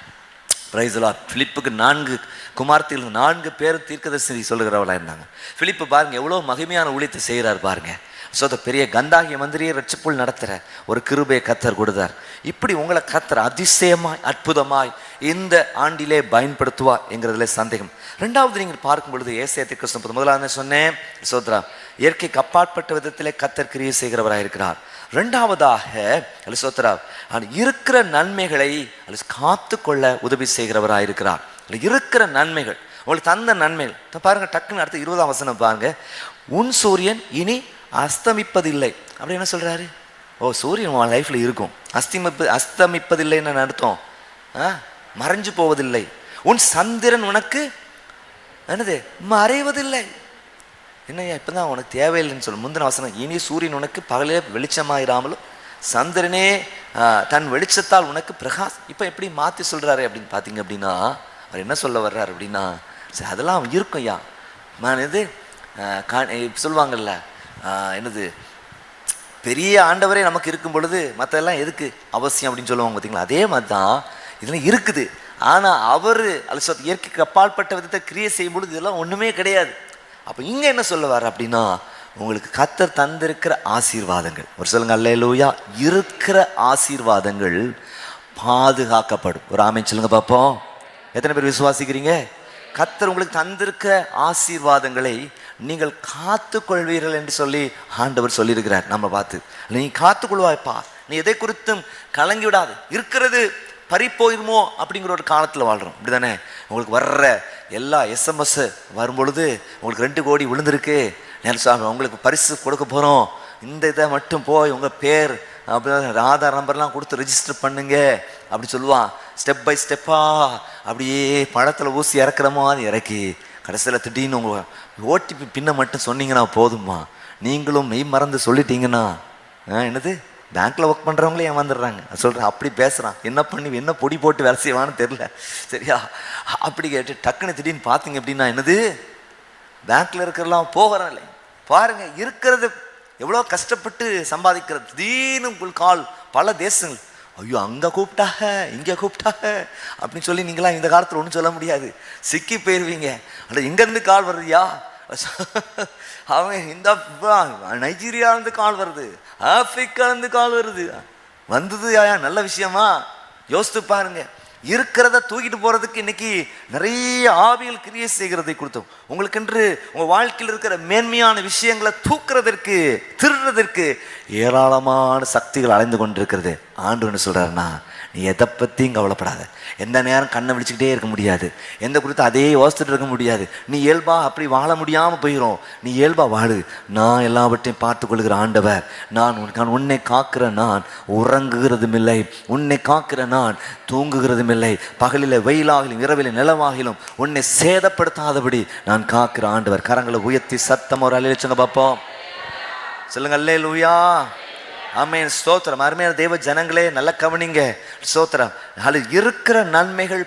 Praise the Lord. பிலிப்புக்கு 4 குமார்த்திகள் 4 பேரும் தீர்க்கதரிசி சொல்லுகிறவர்களாக இருந்தாங்க. பிலிப்பு பாருங்க எவ்வளோ மகிமையான ஊழியத்தை செய்கிறார் பாருங்க. ஸோ பெரிய கந்தாகிய மந்திரியை ரட்சிப்புள் நடத்துகிற ஒரு கிருபையை கர்த்தர் கொடுத்தார். இப்படி உங்களை கர்த்தர் அதிசயமாய் அற்புதமாய் இந்த ஆண்டிலே பயன்படுத்துவார் என்கிறதுல சந்தேகம். ரெண்டாவது நீங்கள் பார்க்கும் பொழுது ஏசாயா தீர்க்கதரிசி முதலாவது சொன்னேன், சோத்ரா இயற்கைக்கு அப்பாற்பட்ட விதத்திலே கர்த்தர் கிரியை செய்கிறவராக இருக்கிறார். ரெண்டாவதாக சோத்ரா இருக்கிற நன்மைகளை காத்து கொள்ள உதவி செய்கிறவராக இருக்கிறார். இருக்கிற நன்மைகள் உங்களுக்கு தந்த நன்மைகள் பாருங்க. டக்குன்னு அடுத்த 20ஆம் வசனம் பாருங்க. உன் சூரியன் இனி அஸ்தமிப்பதில்லை. அப்படி என்ன சொல்றாரு? ஓ, சூரியன் உன் லைஃப்ல இருக்கும், அஸ்தமிப்பதில்லைன்னு அர்த்தம், மறைஞ்சு போவதில்லை. உன் சந்திரன் உனக்கு என்னது மறைவதில்லை. என்னையா இப்பதான் உனக்கு தேவையில்லைன்னு சொல்லு. முந்தின வசனம், இனி சூரியன் உனக்கு பகலே வெளிச்சமாயிராமலும் சந்திரனே தன் வெளிச்சத்தால் உனக்கு பிரகாஷ். இப்போ எப்படி மாற்றி சொல்றாரு அப்படின்னு பார்த்தீங்க அப்படின்னா, அவர் என்ன சொல்ல வர்றாரு அப்படின்னா, சரி அதெல்லாம் இருக்கும் ஐயா, நான் இது சொல்லுவாங்கல்ல, என்னது பெரிய ஆண்டவரே நமக்கு இருக்கும் பொழுது மற்றெல்லாம் எதுக்கு அவசியம் அப்படின்னு சொல்லுவாங்க பார்த்தீங்களா? அதே மாதிரி தான் இதெல்லாம் இருக்குது. ஆனால் அவர் இயற்கைக்கு அப்பாற்பட்ட விதத்தை கிரியை செய்யும் பொழுது இதெல்லாம் ஒன்றுமே கிடையாது. அப்போ இங்கே என்ன சொல்லுவார் அப்படின்னா, உங்களுக்கு கர்த்தர் தந்திருக்கிற ஆசீர்வாதங்கள், ஒரு சொல்லுங்க அல்லேலூயா, இருக்கிற ஆசீர்வாதங்கள் பாதுகாக்கப்படும். ஒரு ஆமென் சொல்லுங்க பார்ப்போம். எத்தனை பேர் விசுவாசிக்கிறீங்க? கர்த்தர் உங்களுக்கு தந்திருக்க ஆசீர்வாதங்களை நீங்கள் காத்து கொள்வீர்கள் என்று சொல்லி ஆண்டவர் சொல்லியிருக்கிறார். நம்ம பார்த்து நீ காத்துக்கொள்வாய்ப்பா, நீ எதை குறித்தும் கலங்கி விடாது. இருக்கிறது பறிப்போயிருமோ அப்படிங்கிற ஒரு காலத்தில் வாழ்கிறோம், அப்படி தானே? உங்களுக்கு வர்ற எல்லா SMS வரும்பொழுது உங்களுக்கு 2 கோடி விழுந்திருக்கு, சாமி உங்களுக்கு பரிசு கொடுக்க போகிறோம், இந்த இதை மட்டும் போய் உங்கள் பேர் அப்படி ஆதார் நம்பர்லாம் கொடுத்து ரெஜிஸ்டர் பண்ணுங்க அப்படி சொல்லுவான். ஸ்டெப் பை ஸ்டெப்பாக அப்படியே பழத்தில் ஊசி இறக்குற மாதிரி இறக்கி கடைசியில் திடீர்னு உங்கள் ஓடிபி பின்னை மட்டும் சொன்னீங்கன்னா போதுமா, நீங்களும் மெய் மறந்து சொல்லிட்டீங்கன்னா என்னது பேங்க்கில் ஒர்க் பண்ணுறவங்களே ஏன் வந்துடுறாங்க சொல்கிறேன். அப்படி பேசுகிறான், என்ன பண்ணி என்ன பொடி போட்டு வேலை செய்வான்னு தெரில. சரியா? அப்படி கேட்டு டக்குன்னு திடீர்னு பார்த்தீங்க அப்படின்னா என்னது பேங்க்கில் இருக்கிறலாம் போகிறேன் இல்லை பாருங்க, இருக்கிறது எவ்வளோ கஷ்டப்பட்டு சம்பாதிக்கிறது. திடீர்னு கால் பல தேசங்கள், ஐயோ அங்கே கூப்பிட்டாக இங்கே கூப்பிட்டாக அப்படின்னு சொல்லி நீங்களாம் இந்த காலத்தில் ஒன்றும் சொல்ல முடியாது, சிக்கி போயிடுவீங்க. அட இங்கேருந்து கால் வருதுயா, அவன் இந்த நைஜீரியாவிலேருந்து கால் வருது, ஆப்பிரிக்காலேருந்து கால் வருது, வந்தது யா நல்ல விஷயமா யோசித்து பாருங்க. இருக்கிறத தூக்கிட்டு போகிறதுக்கு இன்னைக்கு நிறைய ஆவியல் கிரியை செய்கிறதை கொடுத்தோம். உங்களுக்கென்று உங்கள் வாழ்க்கையில் இருக்கிற மேன்மையான விஷயங்களை தூக்குறதற்கு திருடுறதற்கு ஏராளமான சக்திகள் அலைந்து கொண்டிருக்கிறது. ஆண்டவன்னு சொல்கிறாருன்னா, நீ எதை பற்றியும் கவலைப்படாத. எந்த நேரம் கண்ணை விழிச்சுக்கிட்டே இருக்க முடியாது, எந்த குறித்து அதே யோசிச்சுட்டு இருக்க முடியாது. நீ இயல்பா அப்படி வாழ முடியாமல் போயிடும். நீ இயல்பா வாழு. நான் எல்லாவற்றையும் பார்த்து கொள்கிற ஆண்டவர், நான் உன்னை காக்கிற நான் உறங்குகிறதும் இல்லை, உன்னை காக்கிற நான் தூங்குகிறதும் இல்லை. பகலில் வெயிலாகிலும் இரவில நிலவாகிலும் உன்னை சேதப்படுத்தாதபடி நான் காக்கிற ஆண்டவர். கரங்களை உயர்த்தி சத்தம் ஒரு அலையிச்சுங்க பார்ப்போம். சொல்லுங்க அல்லேலூயா, ஆமென், ஸ்தோத்திரம். அருமையான தேவ ஜனங்களே நல்ல கவனிங்க, ஸ்தோத்திரம். அதில் இருக்கிற நன்மைகள்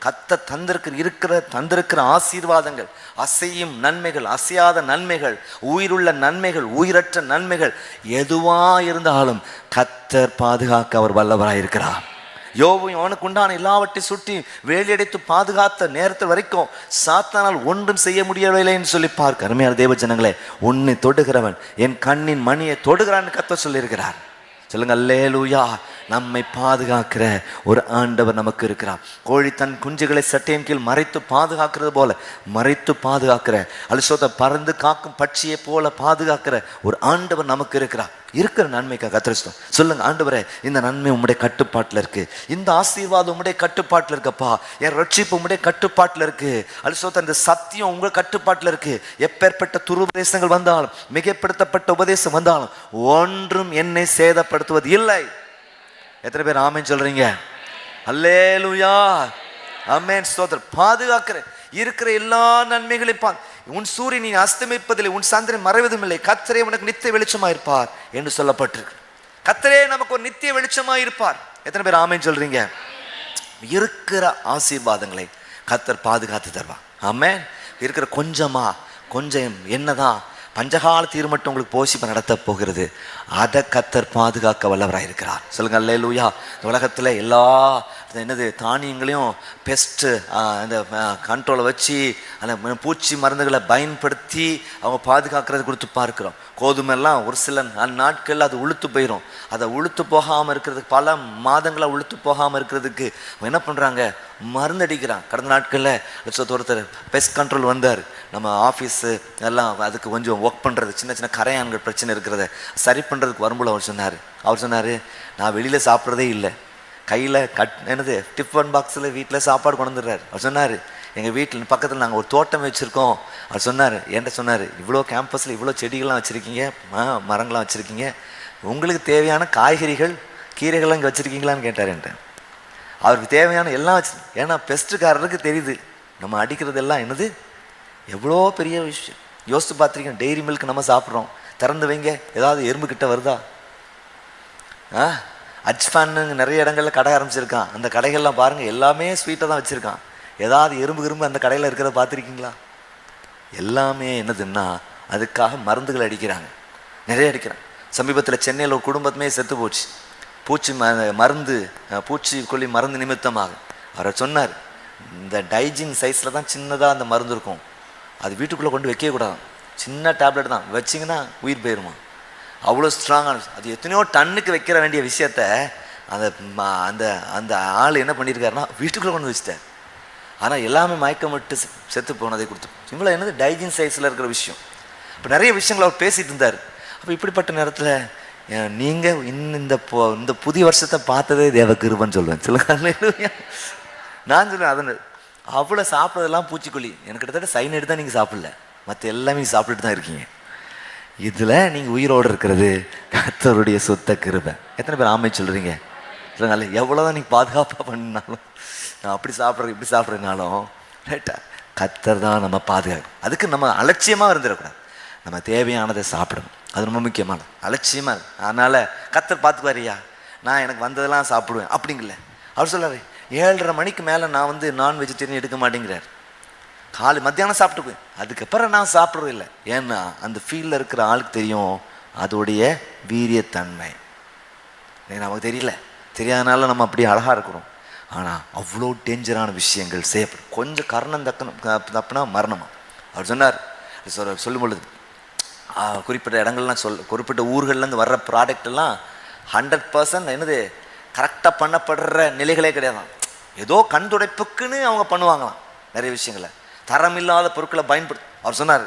கத்த தந்திருக்கிற ஆசீர்வாதங்கள், அசையும் நன்மைகள், அசையாத நன்மைகள், உயிருள்ள நன்மைகள், உயிரற்ற நன்மைகள் எதுவா இருந்தாலும் கத்தர் பாதுகாக்க அவர் வல்லவராயிருக்கிறார். யோபு அவனுக்கு உண்டான எல்லாவற்றையும் சுட்டி வேலியடைத்து பாதுகாத்த நேரத்து வரைக்கும் சாத்தானால் ஒன்றும் செய்ய முடியவில்லைன்னு சொல்லி பார்க்க. அருமையான தேவ ஜனங்களே, உன்னை தொடுகிறவன் என் கண்ணின் மணியை தொடுகிறான்னு கர்த்தர் சொல்லியிருக்கிறார். சொல்லுங்க அல்லேலூயா. நம்மை பாதுகாக்கிற ஒரு ஆண்டவர் நமக்கு இருக்கிறார். கோழி தன் குஞ்சுகளை சட்டையின் கீழ் மறைத்து பாதுகாக்கிறது போல மறைத்து பாதுகாக்கிற, அலிசோத பறந்து காக்கும் பட்சியை போல பாதுகாக்கிற ஒரு ஆண்டவர் நமக்கு இருக்கிறார். இருக்கிற நன்மைக்காக கத்திரிச்சோம். சொல்லுங்க, ஆண்டவரே இந்த நன்மை உம்முடைய கட்டுப்பாட்டில் இருக்கு, இந்த ஆசீர்வாதம் உம்முடைய கட்டுப்பாட்டில் இருக்கப்பா, என் ரட்சிப்பு உம்முடைய கட்டுப்பாட்டில் இருக்கு, அலிசோத இந்த சத்தியம் உங்க கட்டுப்பாட்டில் இருக்கு. எப்பேற்பட்ட துருபதேசங்கள் வந்தாலும் மிகப்படுத்தப்பட்ட உபதேசம் வந்தாலும் ஒன்றும் என்னை சேதப்படுத்துவது இல்லை. எத்தனை பேர் ஆமென் சொல்றீங்க? அல்லேலூயா, ஆமென், ஸ்தோத்திரம். பாதுகாக்கிற இருக்கிற எல்லா நன்மைகளையும் உன் சூரியன் அஸ்தமிப்பதில்லை, உன் சந்திரன் மறைவதும் இல்லை, கர்த்தரே உனக்கு நித்திய வெளிச்சமா இருப்பார் என்று சொல்லப்பட்டிருக்கு. கர்த்தரே நமக்கு ஒரு நித்திய வெளிச்சமா இருப்பார். எத்தனை பேர் ஆமென் சொல்றீங்க? இருக்கிற ஆசீர்வாதங்களை கர்த்தர் பாதுகாத்து தருவார். ஆமென். இருக்கிற கொஞ்சம் என்னதான் பஞ்சகால தீர் மட்டும் உங்களுக்கு போஷிப்பு நடத்த போகிறது, அதை கர்த்தர் பாதுகாக்க வல்லவராக இருக்கிறார். சொல்லுங்க அல்லேலூயா. உலகத்தில் எல்லா தானியங்களையும் பெஸ்ட்டு அந்த கண்ட்ரோலை வச்சு அந்த பூச்சி மருந்துகளை பயன்படுத்தி அவங்க பாதுகாக்கிறது கொடுத்து பார்க்குறோம். கோதுமைலாம் ஒரு சில நாட்களில் அது உளுத்து போயிடும். அதை உளுத்து போகாமல் இருக்கிறதுக்கு, பல மாதங்களாக உளுத்து போகாமல் இருக்கிறதுக்கு என்ன பண்ணுறாங்க, மருந்து அடிக்கிறான். கடந்த நாட்களில் ஒருத்தர் பெஸ்ட் கண்ட்ரோல் வந்தார் நம்ம ஆஃபீஸு எல்லாம், அதுக்கு கொஞ்சம் ஒர்க் பண்ணுறது, சின்ன சின்ன கரையான்கள் பிரச்சனை இருக்கிறத சரி பண்ணுறதுக்கு வரும்போது அவர் சொன்னார், நான் வெளியில் சாப்பிட்றதே இல்லை, கையில் டிஃபன் பாக்ஸில் வீட்டில் சாப்பாடு கொண்டு வந்துடுறாரு. அவர் சொன்னார், எங்கள் வீட்டில் பக்கத்தில் நாங்கள் ஒரு தோட்டம் வச்சுருக்கோம். அவர் என்கிட்ட சொன்னார், இவ்வளோ கேம்பஸில் இவ்வளோ செடிகள்லாம் வச்சுருக்கீங்க, மரங்கள்லாம் வச்சுருக்கீங்க, உங்களுக்கு தேவையான காய்கறிகள் கீரைகள்லாம் இங்கே வச்சுருக்கீங்களான்னு கேட்டார் என்கிட்ட. அவருக்கு தேவையான எல்லாம் ஏன்னா பெஸ்ட்டுக்காரருக்கு தெரியுது நம்ம அடிக்கிறது எல்லாம் எவ்வளோ பெரிய விஷயம். யோசித்து பார்த்துருக்கீங்க, டெய்ரி மில்க் நம்ம சாப்பிட்றோம், திறந்து வைங்க ஏதாவது எறும்பு கிட்ட வருதா? அஜ்ஃபான்னு நிறைய இடங்களில் கடை ஆரம்பிச்சிருக்கான். அந்த கடைகள்லாம் பாருங்கள் எல்லாமே ஸ்வீட்டாக தான் வச்சுருக்கான். ஏதாவது எறும்பு அந்த கடையில் இருக்கிறத பார்த்துருக்கீங்களா? எல்லாமே அதுக்காக மருந்துகள் அடிக்கிறாங்க, நிறைய அடிக்கிறாங்க. சமீபத்தில் சென்னையில் ஒரு குடும்பத்துமே செத்து போச்சு, பூச்சிக்கொல்லி மருந்து நிமித்தமாக. அவர் சொன்னார், இந்த டைஜின் சைஸில் தான் சின்னதாக அந்த மருந்து இருக்கும், அது வீட்டுக்குள்ளே கொண்டு வைக்கக்கூடாது, சின்ன டேப்லெட் தான், வச்சிங்கன்னா உயிர் போயிருமா, அவ்வளோ ஸ்ட்ராங்கான. அது எத்தனையோ டன்னுக்கு வைக்கிற வேண்டிய விஷயத்த அந்த அந்த அந்த ஆள் என்ன பண்ணியிருக்காருன்னா வீட்டுக்குள்ளே கொண்டு வச்சுட்டார். ஆனால் எல்லாமே மயக்கமிட்டு செத்து போனதை கொடுத்து இவ்வளோ டைஜின் சைஸில் இருக்கிற விஷயம். இப்போ நிறைய விஷயங்களை அவர் பேசிகிட்டு இருந்தார். அப்போ இப்படிப்பட்ட நேரத்தில் நீங்கள் இந்த புதிய வருஷத்தை பார்த்ததே தேவ கிருபைன்னு சொல்லுவேன். சொல்லுங்க, நான் சொல்லுவேன், அதன் அவ்வளோ சாப்பிட்றதெல்லாம் பூச்சிக்கொல்லி. எனக்கு கிட்டத்தட்ட சைனைடு தான் நீங்கள் சாப்பிடல, மற்ற எல்லாமே சாப்பிட்டுட்டு தான் இருக்கீங்க. இதில் நீங்கள் உயிரோடு இருக்கிறது கர்த்தருடைய சுத்த கிருபை. எத்தனை பேர் ஆமை சொல்கிறீங்க? இல்லைனால எவ்வளோதான் நீங்கள் பாதுகாப்பாக பண்ணினாலும், நான் அப்படி சாப்பிட்றேன் இப்படி சாப்பிட்றதுனாலும் ரைட்டா, கர்த்தர் தான் நம்ம பாதுகாக்கும். அதுக்கு நம்ம அலட்சியமாக இருந்துடக்கூடாது. நம்ம தேவையானதை சாப்பிடணும். அது ரொம்ப முக்கியமானது. அலட்சியமாக இருக்கு. அதனால் கர்த்தர் பார்த்துக்குவாரியா, நான் எனக்கு வந்ததெல்லாம் சாப்பிடுவேன் அப்படிங்கல. அவர் சொல்லாரு 7:30 மணிக்கு மேலே நான் வந்து நான் வெஜிடேரியன் எடுக்க மாட்டேங்கிறார். மத்தியானம் சாப்பிட்டுக்குவேன், அதுக்கப்புறம் நான் சாப்பிட்றது இல்லை. ஏன்னா அந்த ஃபீல்டில் இருக்கிற ஆளுக்கு தெரியும் அதோடைய வீரியத்தன்மை. நமக்கு தெரியல, தெரியாதனால நம்ம அப்படியே அழகாக இருக்கிறோம். ஆனால் அவ்வளோ டேஞ்சரான விஷயங்கள் செய்யப்படும். கொஞ்சம் கர்ணம் தப்புனா மரணமா. அவர் சொன்னார், சொல்லும் பொழுது குறிப்பிட்ட இடங்கள்லாம் குறிப்பிட்ட ஊர்கள்லேருந்து வர்ற ப்ராடக்ட் எல்லாம் 100% என்னது கரெக்டாக பண்ணப்படுற நிலைகளே கிடையாதான். ஏதோ கண் துடைப்புக்குன்னு அவங்க பண்ணுவாங்களாம் நிறைய விஷயங்களை, தரமில்லாத பொருட்களை பயன்படுத்த. அவர் சொன்னார்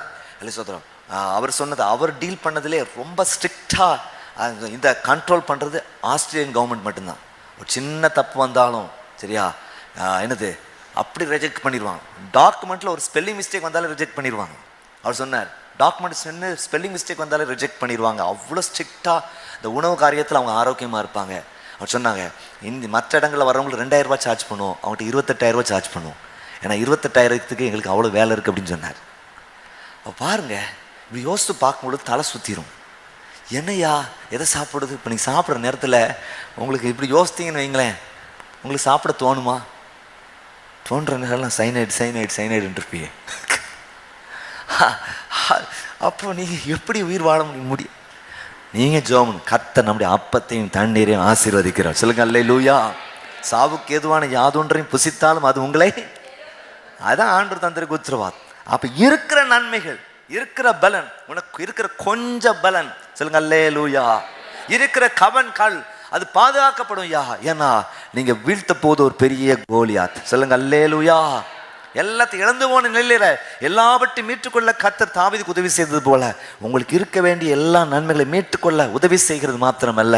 சோதரம், அவர் சொன்னது, அவர் டீல் பண்ணதுலே ரொம்ப ஸ்ட்ரிக்டாக இந்த கண்ட்ரோல் பண்ணுறது ஆஸ்திரேலியன் கவர்மெண்ட் மட்டும்தான். ஒரு சின்ன தப்பு வந்தாலும் சரியா என்னது அப்படி ரிஜெக்ட் பண்ணிடுவாங்க. டாக்குமெண்ட்டில் ஒரு ஸ்பெல்லிங் மிஸ்டேக் வந்தாலும் ரிஜெக்ட் பண்ணிடுவாங்க. அவர் சொன்னார் டாக்குமெண்ட் ஸ்பெல்லிங் மிஸ்டேக் வந்தாலும் ரிஜெக்ட் பண்ணிடுவாங்க. அவ்வளோ ஸ்ட்ரிக்டாக இந்த உணவு காரியத்தில் அவங்க ஆரோக்கியமாக இருப்பாங்க. அவர் சொன்னாங்க மற்ற இடங்களில் வரவங்களுக்கு 2000 ரூபாய் சார்ஜ் பண்ணுவோம், அவங்கள்ட்ட 28,000 ரூபாய் சார்ஜ் பண்ணுவோம். ஏன்னா 28,000க்கு எங்களுக்கு அவ்வளோ வேலை இருக்குது அப்படின்னு சொன்னார். அப்போ பாருங்கள், இப்படி யோசித்து பார்க்கும்பொழுது தலை சுற்றிடும். என்னையா எதை சாப்பிடுறது? இப்போ நீங்கள் சாப்பிட்ற நேரத்தில் உங்களுக்கு இப்படி யோசித்தீங்கன்னு வைங்களேன், உங்களுக்கு சாப்பிட தோணுமா? தோன்ற நேரம்லாம் சைனைடுன்னு இருப்பீங்க. அப்போ நீங்கள் எப்படி உயிர் வாழ முடியும்? நீங்கள் ஜோமன் கர்த்தர் நம்முடைய அப்பத்தையும் தண்ணீரையும் ஆசீர்வதிக்கிறார். சொல்லுங்க அல்லேலூயா. சாவுக்கு ஏதுவான யாதொன்றையும் புசித்தாலும் அது உங்களை, அதான் ஆண்டவர் தந்திருக்கு உத்தரவாதம். அப்போ இருக்கிற நன்மைகள், இருக்கிற பலன், உனக்கு இருக்கிற கொஞ்சம் பலன், சொல்லுங்க அல்லேலூயா, இருக்கிற கல் அது பாதுகாக்கப்படும். ஏன்னா நீங்க வீழ்த்த போது ஒரு பெரிய கோலியாத். சொல்லுங்க அல்லேலூயா. எல்லாத்தையும் இழந்து போன நிலையில எல்லாவற்றையும் மீட்டுக்கொள்ள கர்த்தர் தாவீதுக்கு உதவி செய்தது போல உங்களுக்கு இருக்க வேண்டிய எல்லா நன்மைகளை மீட்டுக்கொள்ள உதவி செய்கிறது மாத்திரமல்ல,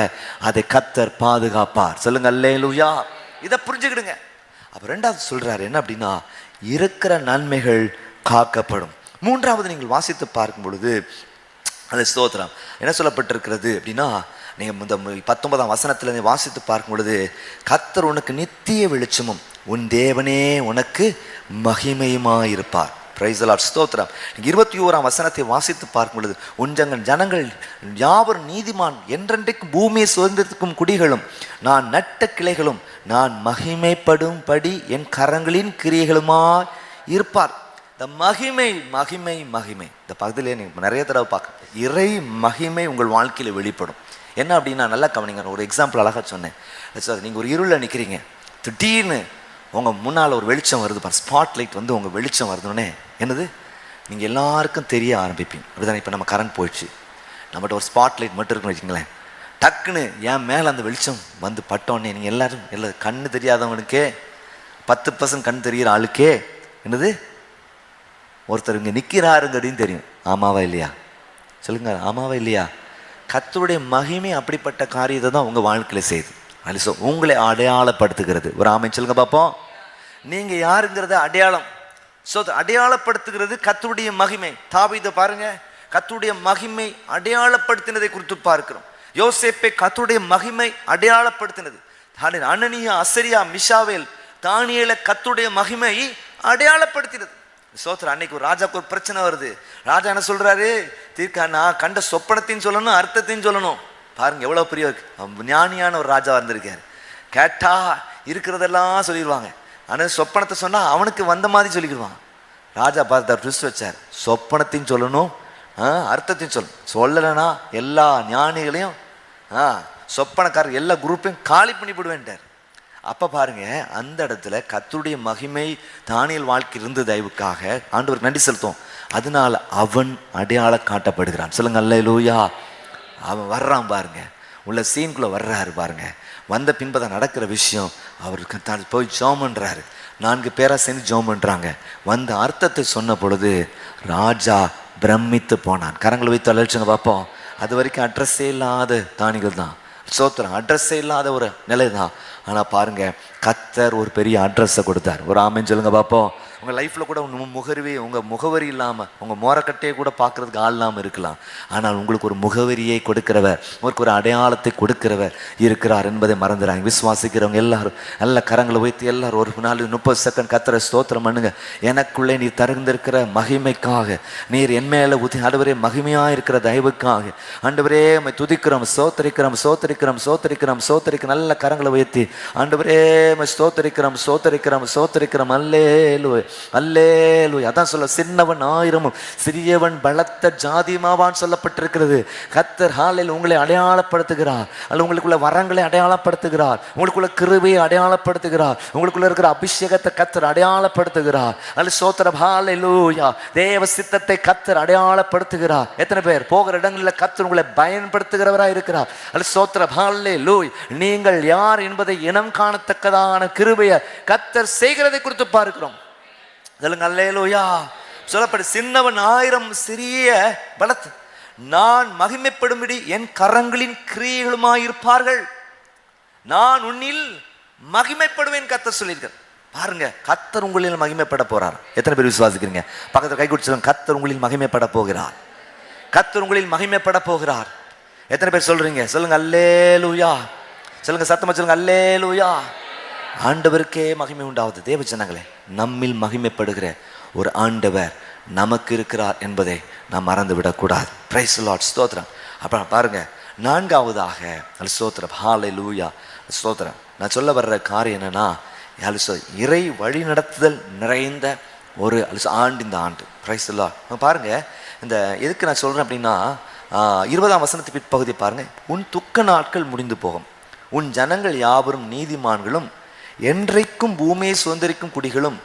அதை கர்த்தர் பாதுகாப்பார். சொல்லுங்க அல்லேலூயா. இதை புரிஞ்சுக்கிடுங்க. அப்ப ரெண்டாவது சொல்றாரு என்ன அப்படின்னா, இருக்கிற நன்மைகள் காக்கப்படும். மூன்றாவது நீங்கள் வாசித்து பார்க்கும் பொழுது அது ஸ்தோத்திரம் என்ன சொல்லப்பட்டிருக்கிறது அப்படின்னா, நீங்கள் இந்த 19ஆம் வசனத்தில் வாசித்து பார்க்கும் பொழுது, கர்த்தர் உனக்கு நித்திய வெளிச்சமும் உன் தேவனே உனக்கு மகிமையுமாயிருப்பார். Praise the Lord. ஸ்தோத்திரம். 21ஆம் வசனத்தை வாசித்து பார்க்கும் பொழுது, உன் ஜனங்கள் யாவரும் நீதிமான் என்றென்றைக்கும் பூமியை சுதந்திரத்துக்கும் குடிகளும் நான் நட்ட கிளைகளும் நான் மகிமைப்படும்படி என் கரங்களின் கிரியைகளுமாய் இருப்பார். இந்த மகிமை மகிமை மகிமை இந்த பகுதியிலே நீங்கள் நிறைய தடவை பார்க்க, இறை மகிமை உங்கள் வாழ்க்கையில் வெளிப்படும். என்ன அப்படின்னா, நல்லா கவனிங்க. ஒரு எக்ஸாம்பிள் அழகாக சொன்னேன். சார், நீங்கள் ஒரு இருளில் நிற்கிறீங்க, திடீர்னு உங்கள் முன்னால் ஒரு வெளிச்சம் வருது பாரு, ஸ்பாட் லைட் வந்து உங்கள் வெளிச்சம் வருதுன்னே என்னது நீங்கள் எல்லாருக்கும் தெரிய ஆரம்பிப்பீங்க. அப்படிதானே? இப்போ நம்ம கரண்ட் போயிடுச்சு, நம்மகிட்ட ஒரு ஸ்பாட் லைட் மட்டும் இருக்குன்னு வச்சுங்களேன், டக்குன்னு என் மேலே அந்த வெளிச்சம் வந்து பட்டோன்னே நீங்கள் எல்லாரும் கண்ணு தெரியாதவனுக்கே 10% கண் தெரிகிற ஆளுக்கே என்னது ஒருத்தர் இங்கே நிற்கிறாருங்கன்னு தெரியும். ஆமாவா இல்லையா? சொல்லுங்க, ஆமாவா இல்லையா? கர்த்தருடைய மகிமை அப்படிப்பட்ட காரியத்தை தான் உங்கள் வாழ்க்கையில் செய்யுது. அலிசோ உங்களை அடையாளப்படுத்துகிறது. ஒரு ஆமென் சொல்லுங்க பார்ப்போம். நீங்கள் யாருங்கிறத அடையாளம் அடையாளப்படுத்துகிறது கர்த்தருடைய மகிமை. தாவீதை பாருங்க, கர்த்தருடைய மகிமை அடையாளப்படுத்தினதை குறித்து பார்க்கிறோம். யோசேப்பை கர்த்தருடைய மகிமை அடையாளப்படுத்தினது. அனனியா, அசரியா, மிஷாவேல், தானியேலை கர்த்தருடைய மகிமை அடையாளப்படுத்தினது. சோத்திரம். அன்னைக்கு ஒரு ராஜாவுக்கு ஒரு பிரச்சனை வருது. ராஜா என்ன சொல்றாரு? நான் கண்ட சொப்பனத்தையும் சொல்லணும், அர்த்தத்தையும் சொல்லணும். பாருங்க எவ்வளவு பெரிய ஞானியான ஒரு ராஜா வந்திருக்காரு. கேட்டா இருக்கிறதெல்லாம் சொல்லிடுவாங்க, ஆனால் சொப்பனத்தை சொன்னா அவனுக்கு வந்த மாதிரி சொல்லிக்கிடுவான். ராஜா பார்த்து ட்விஸ்ட் வச்சார். சொப்பனத்தையும் சொல்லணும், அர்த்தத்தையும் சொல்லணும். சொல்லலைன்னா எல்லா ஞானிகளையும் சொப்பனக்காரர் எல்லா குரூப்பையும் காலி பண்ணி விடுவேன்ட்டார். அப்போ பாருங்க, அந்த இடத்துல கர்த்தருடைய மகிமை தானியேல் வாழ்க்கை இருந்த தயவுக்காக ஆண்டவருக்கு நன்றி செலுத்தும். அதனால அவன் அடையாளம் காட்டப்படுகிறான். சொல்லுங்க அல்லேலூயா. அவன் வர்றான் பாருங்க, உள்ள சீன்குள்ளே வர்றாரு பாருங்க. வந்த பின்பதான் நடக்கிற விஷயம். அவருக்கு போய் ஜெபம் பண்றாரு. 4 பேரா சேர்ந்து ஜெபம் பண்றாங்க. வந்த அர்த்தத்தை சொன்ன பொழுது ராஜா பிரமித்து போனான். கரங்களை வைத்து அழைச்சுங்க பார்ப்போம். அது வரைக்கும் அட்ரஸே இல்லாத தானிகள் தான். சோத்திரம். அட்ரஸே இல்லாத ஒரு நிலை தான். ஆனால் பாருங்க, கர்த்தர் ஒரு பெரிய அட்ரஸை கொடுத்தார். ஒரு ஆமென் சொல்லுங்க பார்ப்போம். உங்கள் லைஃப்பில் கூட உங்கள் முகவரி இல்லாமல் உங்கள் மோரக்கட்டையை கூட பார்க்குறதுக்கு ஆள் இல்லாமல் இருக்கலாம். ஆனால் உங்களுக்கு ஒரு முகவரியை கொடுக்கிறவர், உங்களுக்கு ஒரு அடையாளத்தை கொடுக்கிறவர் இருக்கிறார் என்பதை மறந்துடுறாங்க. விசுவாசிக்கிறவங்க எல்லாரும் நல்ல கரங்களை வைத்து எல்லாரும் ஒரு நாள் 30 செகண்ட் கர்த்தரை ஸ்தோத்திரம் பண்ணுங்க. எனக்குள்ளே நீர் தருந்திருக்கிற மகிமைக்காக, நீர் என் மேலே ஆண்டவரே மகிமையாக இருக்கிற தயவுக்காக ஆண்டவரே உம்மை துதிக்கிறோம், சோத்தரிக்கிறோம் சோத்தரிக்கிறோம் சோத்தரிக்கிறோம் சோத்தரிக்கிறோம். நல்ல கரங்களை வைத்து ஆண்டவரே உம்மை ஸ்தோத்தரிக்கிறோம் சோத்தரிக்கிறோம் சோத்தரிக்கிறோம். அல்லேலூயா அல்லேலூயா. அதான் சொல்ல, சின்னவன் 1000 சிறியவன் பலத்த ஜாதிமாவான் சொல்லப்பட்டிருக்கிறது. கர்த்தர் ஹalleluya உங்களை அடையாளப்படுத்துகிறார். அல்ல உங்களுக்குள்ள வரங்களை அடையாளப்படுத்துகிறார், உங்களுக்குள்ள கிருபையை அடையாளப்படுத்துகிறார், உங்களுக்குள்ள இருக்கிற அபிஷேகத்தை கர்த்தர் அடையாளப்படுத்துகிறார். அல்ல ஸ்தோத்திரம் ஹalleluya. தேவ சித்தத்தை கர்த்தர் அடையாளப்படுத்துகிறார். எத்தனை பேர் போகிற இடங்களில் கர்த்தர் உங்களை பயன்படுத்துகிறவராக இருக்கிறார்? அல்ல ஸ்தோத்திரம் ஹalleluya. நீங்கள் யார் என்பதை இனம் காணத்தக்கதான கிருபையை கர்த்தர் செய்கிறதை குறித்து பார்க்கிறோம். சொல்லுங்க அல்லேலூயா. சொல்லப்படு, சின்னவன் 1000 சிறிய பலத்து நான் மகிமைப்படும்படி என் கரங்களின் கிரியைகளுமாயிருப்பார்கள். நான் உன்னில் மகிமைப்படுவேன் கர்த்தர் சொல்லியிருக்கார். பாருங்க, கர்த்தர் உங்களில் மகிமைப்பட போறார். எத்தனை பேர் விசுவாசிக்கிறீங்க? பக்கத்தில் கை கொடுத்து சொல்லுங்க, கர்த்தர் உங்களில் மகிமைப்பட போகிறார். கர்த்தர் உங்களில் மகிமைப்பட போகிறார். எத்தனை பேர் சொல்றீங்க? சொல்லுங்க அல்லேலூயா. சொல்லுங்க சத்தமா சொல்லுங்க அல்லேலூயா. ஆண்டவருக்கே மகிமை உண்டாவது. தேவ ஜனங்களே, நம்மில் மகிமைப்படுகிற ஒரு ஆண்டவர் நமக்கு இருக்கிறார் என்பதை நாம் மறந்து விடக்கூடாது. Praise the Lord. ஸ்தோத்திரம். அப்புறம் பாருங்க, 4வதாக ஸ்தோத்திரம் ஹalleluya ஸ்தோத்திரம். நான் சொல்ல வர்ற காரியம் என்னன்னா, இறை வழி நடத்துதல் நிறைந்த ஒரு ஆண்டு இந்த ஆண்டு. Praise the Lord. பாருங்க, இந்த எதுக்கு நான் சொல்றேன் அப்படின்னா, 20ஆம் வசனத்து பிற்பகுதி பாருங்க. உன் துக்க நாட்கள் முடிந்து போகும், உன் ஜனங்கள் யாவரும் நீதிமான்களும் என்றைக்கும் பூமியை சுதந்திரிக்கும் குடிகளும்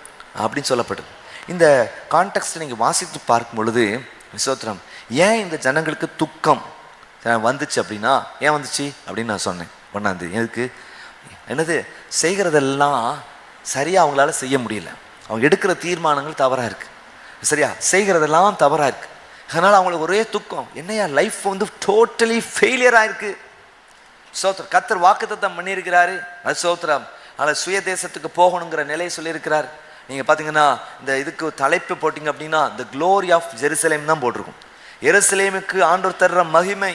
அப்படின்னு சொல்லப்படுது. இந்த கான்டெக்ஸ்ட் நீங்கள் வாசித்து பார்க்கும் பொழுது ஸ்தோத்திரம், ஏன் இந்த ஜனங்களுக்கு துக்கம் வந்துச்சு அப்படின்னா, ஏன் வந்துச்சு அப்படின்னு நான் சொன்னேன். ஒன்றாந்து எதுக்கு என்னது செய்கிறதெல்லாம் சரியாக அவங்களால செய்ய முடியல, அவங்க எடுக்கிற தீர்மானங்கள் தவறாக இருக்குது, சரியா செய்கிறதெல்லாம் தவறாக இருக்குது. அதனால் அவங்களுக்கு ஒரே துக்கம், என்னையா லைஃப் வந்து டோட்டலி ஃபெயிலியராக இருக்குது. ஸ்தோத்திரம். கர்த்தர் வாக்குத்தத்தம் பண்ணியிருக்கிறாரு, அது ஸ்தோத்திரம். அதில் சுய தேசத்துக்கு போகணுங்கிற நிலையை சொல்லியிருக்கிறார். நீங்கள் பார்த்தீங்கன்னா இந்த இதுக்கு தலைப்பு போட்டிங்க அப்படின்னா த க்ளோரி ஆஃப் ஜெருசலேம் தான் போட்டிருக்கும். எருசலேமுக்கு ஆண்டவர் தர்ற மகிமை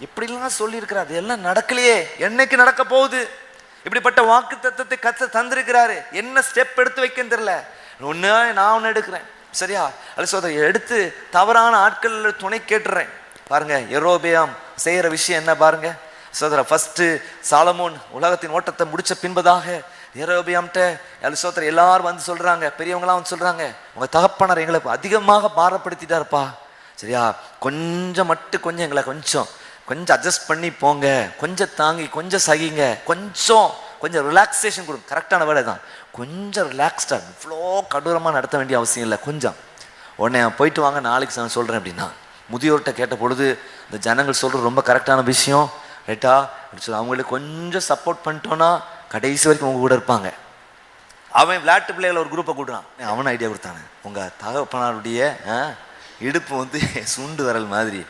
இப்படிலாம் சொல்லியிருக்கிறார். அது எல்லாம் நடக்கலையே, என்னைக்கு நடக்க போகுது? இப்படிப்பட்ட வாக்கு தத்தத்தை கர்த்தர் தந்திருக்கிறாரு. என்ன ஸ்டெப் எடுத்து வைக்கன்னு தெரியல. நான் ஒன்று எடுக்கிறேன், சரியா? அது சோதனை எடுத்து தவறான ஆட்கள் துணை கேட்டுறேன். பாருங்க, யெரொபெயாம் செய்கிற விஷயம் என்ன பாருங்க சோதரா. ஃபர்ஸ்ட் சாலமோன் உலகத்தின் ஓட்டத்தை முடிச்ச பின்பதாக யெரொபெயாம்கிட்ட சோதரா எல்லாரும் வந்து சொல்றாங்க, பெரியவங்களாம் வந்து சொல்றாங்க, உங்க தகப்பனார் எங்களை அதிகமாக பாரப்படுத்திட்டாருப்பா, சரியா? கொஞ்சம் மட்டும் கொஞ்சம் எங்களை கொஞ்சம் அட்ஜஸ்ட் பண்ணி போங்க, கொஞ்சம் தாங்கி கொஞ்சம் சகிங்க, கொஞ்சம் ரிலாக்ஸேஷன் கொடுங்க. கரெக்டான வேலை தான், கொஞ்சம் ரிலாக்ஸ்டாக, இவ்வளோ கடூரமாக நடத்த வேண்டிய அவசியம் இல்லை, கொஞ்சம் உடனே போயிட்டு வாங்க, நாளைக்கு நான் சொல்கிறேன் அப்படின்னா. முதியோர்கிட்ட கேட்ட பொழுது இந்த ஜனங்கள் சொல்கிறது ரொம்ப கரெக்டான விஷயம், ரைட்டா? அவங்களுக்கு கொஞ்சம் சப்போர்ட் பண்ணிட்டோன்னா கடைசி வரைக்கும் உங்க கூட இருப்பாங்க. அவன் விளையாட்டு பிள்ளைகளை ஒரு குரூப்பை கூட்டுறான், அவன் ஐடியா கொடுத்தானே, உங்கள் தகப்பனாருடைய இடுப்பு வந்து சுண்டு வரல் மாதிரி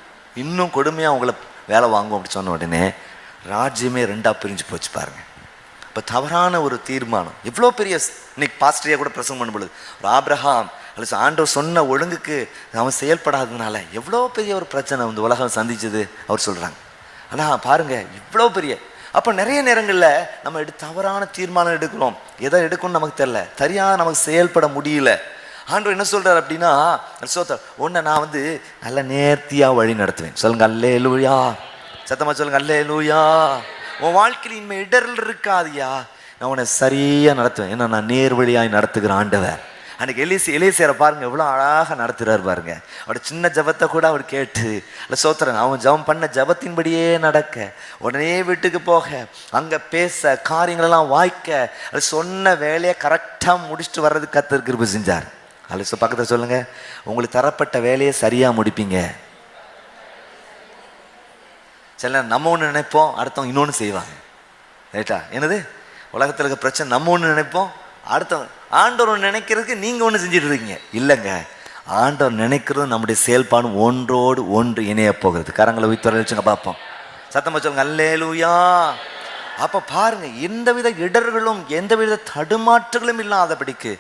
இன்னும் கொடுமையாக உங்களை வேலை வாங்குவோம் அப்படி சொன்ன உடனே ராஜ்யமே 2ஆக பிரிஞ்சு போச்சு பாருங்க. இப்போ தவறான ஒரு தீர்மானம் எவ்வளோ பெரிய, இன்னைக்கு பாஸ்டரியா கூட பிரசங்கம் பண்ணும் பொழுது ஒரு ஆபிரகாம் அல்லது ஆண்டவர் சொன்ன ஒழுங்குக்கு அவன் செயல்படாததுனால எவ்வளோ பெரிய ஒரு பிரச்சனை வந்து உலகம் சந்திச்சது அவர் சொல்கிறாங்க. ஆனால் பாருங்க இவ்வளோ பெரிய, அப்போ நிறைய நேரங்களில் நம்ம தவறான தீர்மானம் எடுக்கிறோம், எதை எடுக்கணும்னு நமக்கு தெரியல, சரியாக நமக்கு செயல்பட முடியல. ஆண்டவர் என்ன சொல்றாரு அப்படின்னா, உன்னை நான் வந்து நல்ல நேர்த்தியாக வழி நடத்துவேன். சொல்லுங்க அல்லேலூயா, சத்தமா சொல்லுங்க அல்லேலூயா. உன் வாழ்க்கையில் இனிமே இடர்கள் இருக்காதியா, நான் உன்னை சரியாக நடத்துவேன், ஏன்னா நான் நேர் வழியாய் நடத்துகிற ஆண்டவர். அன்னைக்கு எலிசேரை பாருங்க எவ்வளோ அழகாக நடத்துகிறார் பாருங்க. அவரோட சின்ன ஜபத்தை கூட அவர் கேட்டு இல்லை சோத்திரன், அவன் ஜபம் பண்ண ஜபத்தின்படியே நடக்க, உடனே வீட்டுக்கு போக, அங்கே பேச, காரியங்களெல்லாம் வாய்க்க, அது சொன்ன வேலையை கரெக்டாக முடிச்சுட்டு வர்றதுக்கு கர்த்தர் கிருபை செஞ்சார். அல்ல பக்கத்தில் சொல்லுங்க, உங்களுக்கு தரப்பட்ட வேலையை சரியாக முடிப்பீங்க. சில நம்ம ஒன்று நினைப்போம், அடுத்தவங்க இன்னொன்று செய்வாங்க, ரைட்டா? என்னது உலகத்தில் இருக்க பிரச்சனை, நம்ம ஒன்று நினைப்போம், அடுத்தவங்க ஆண்டவர் ஒன்று நினைக்கிறதுக்கு நீங்கள் ஒன்று செஞ்சுட்டு இருக்கீங்க. இல்லைங்க, ஆண்டவர் நினைக்கிறது நம்முடைய செயல்பாடும் ஒன்றோடு ஒன்று இணைய போகிறது. கரங்களை உயிர்த்து வச்சுங்க பார்ப்போம், சத்தமா சொல்லுங்க அல்லேலூயா. அப்போ பாருங்க, எந்தவித இடர்களும் எந்தவித தடுமாற்றங்களும் இல்லாதபடிக்கு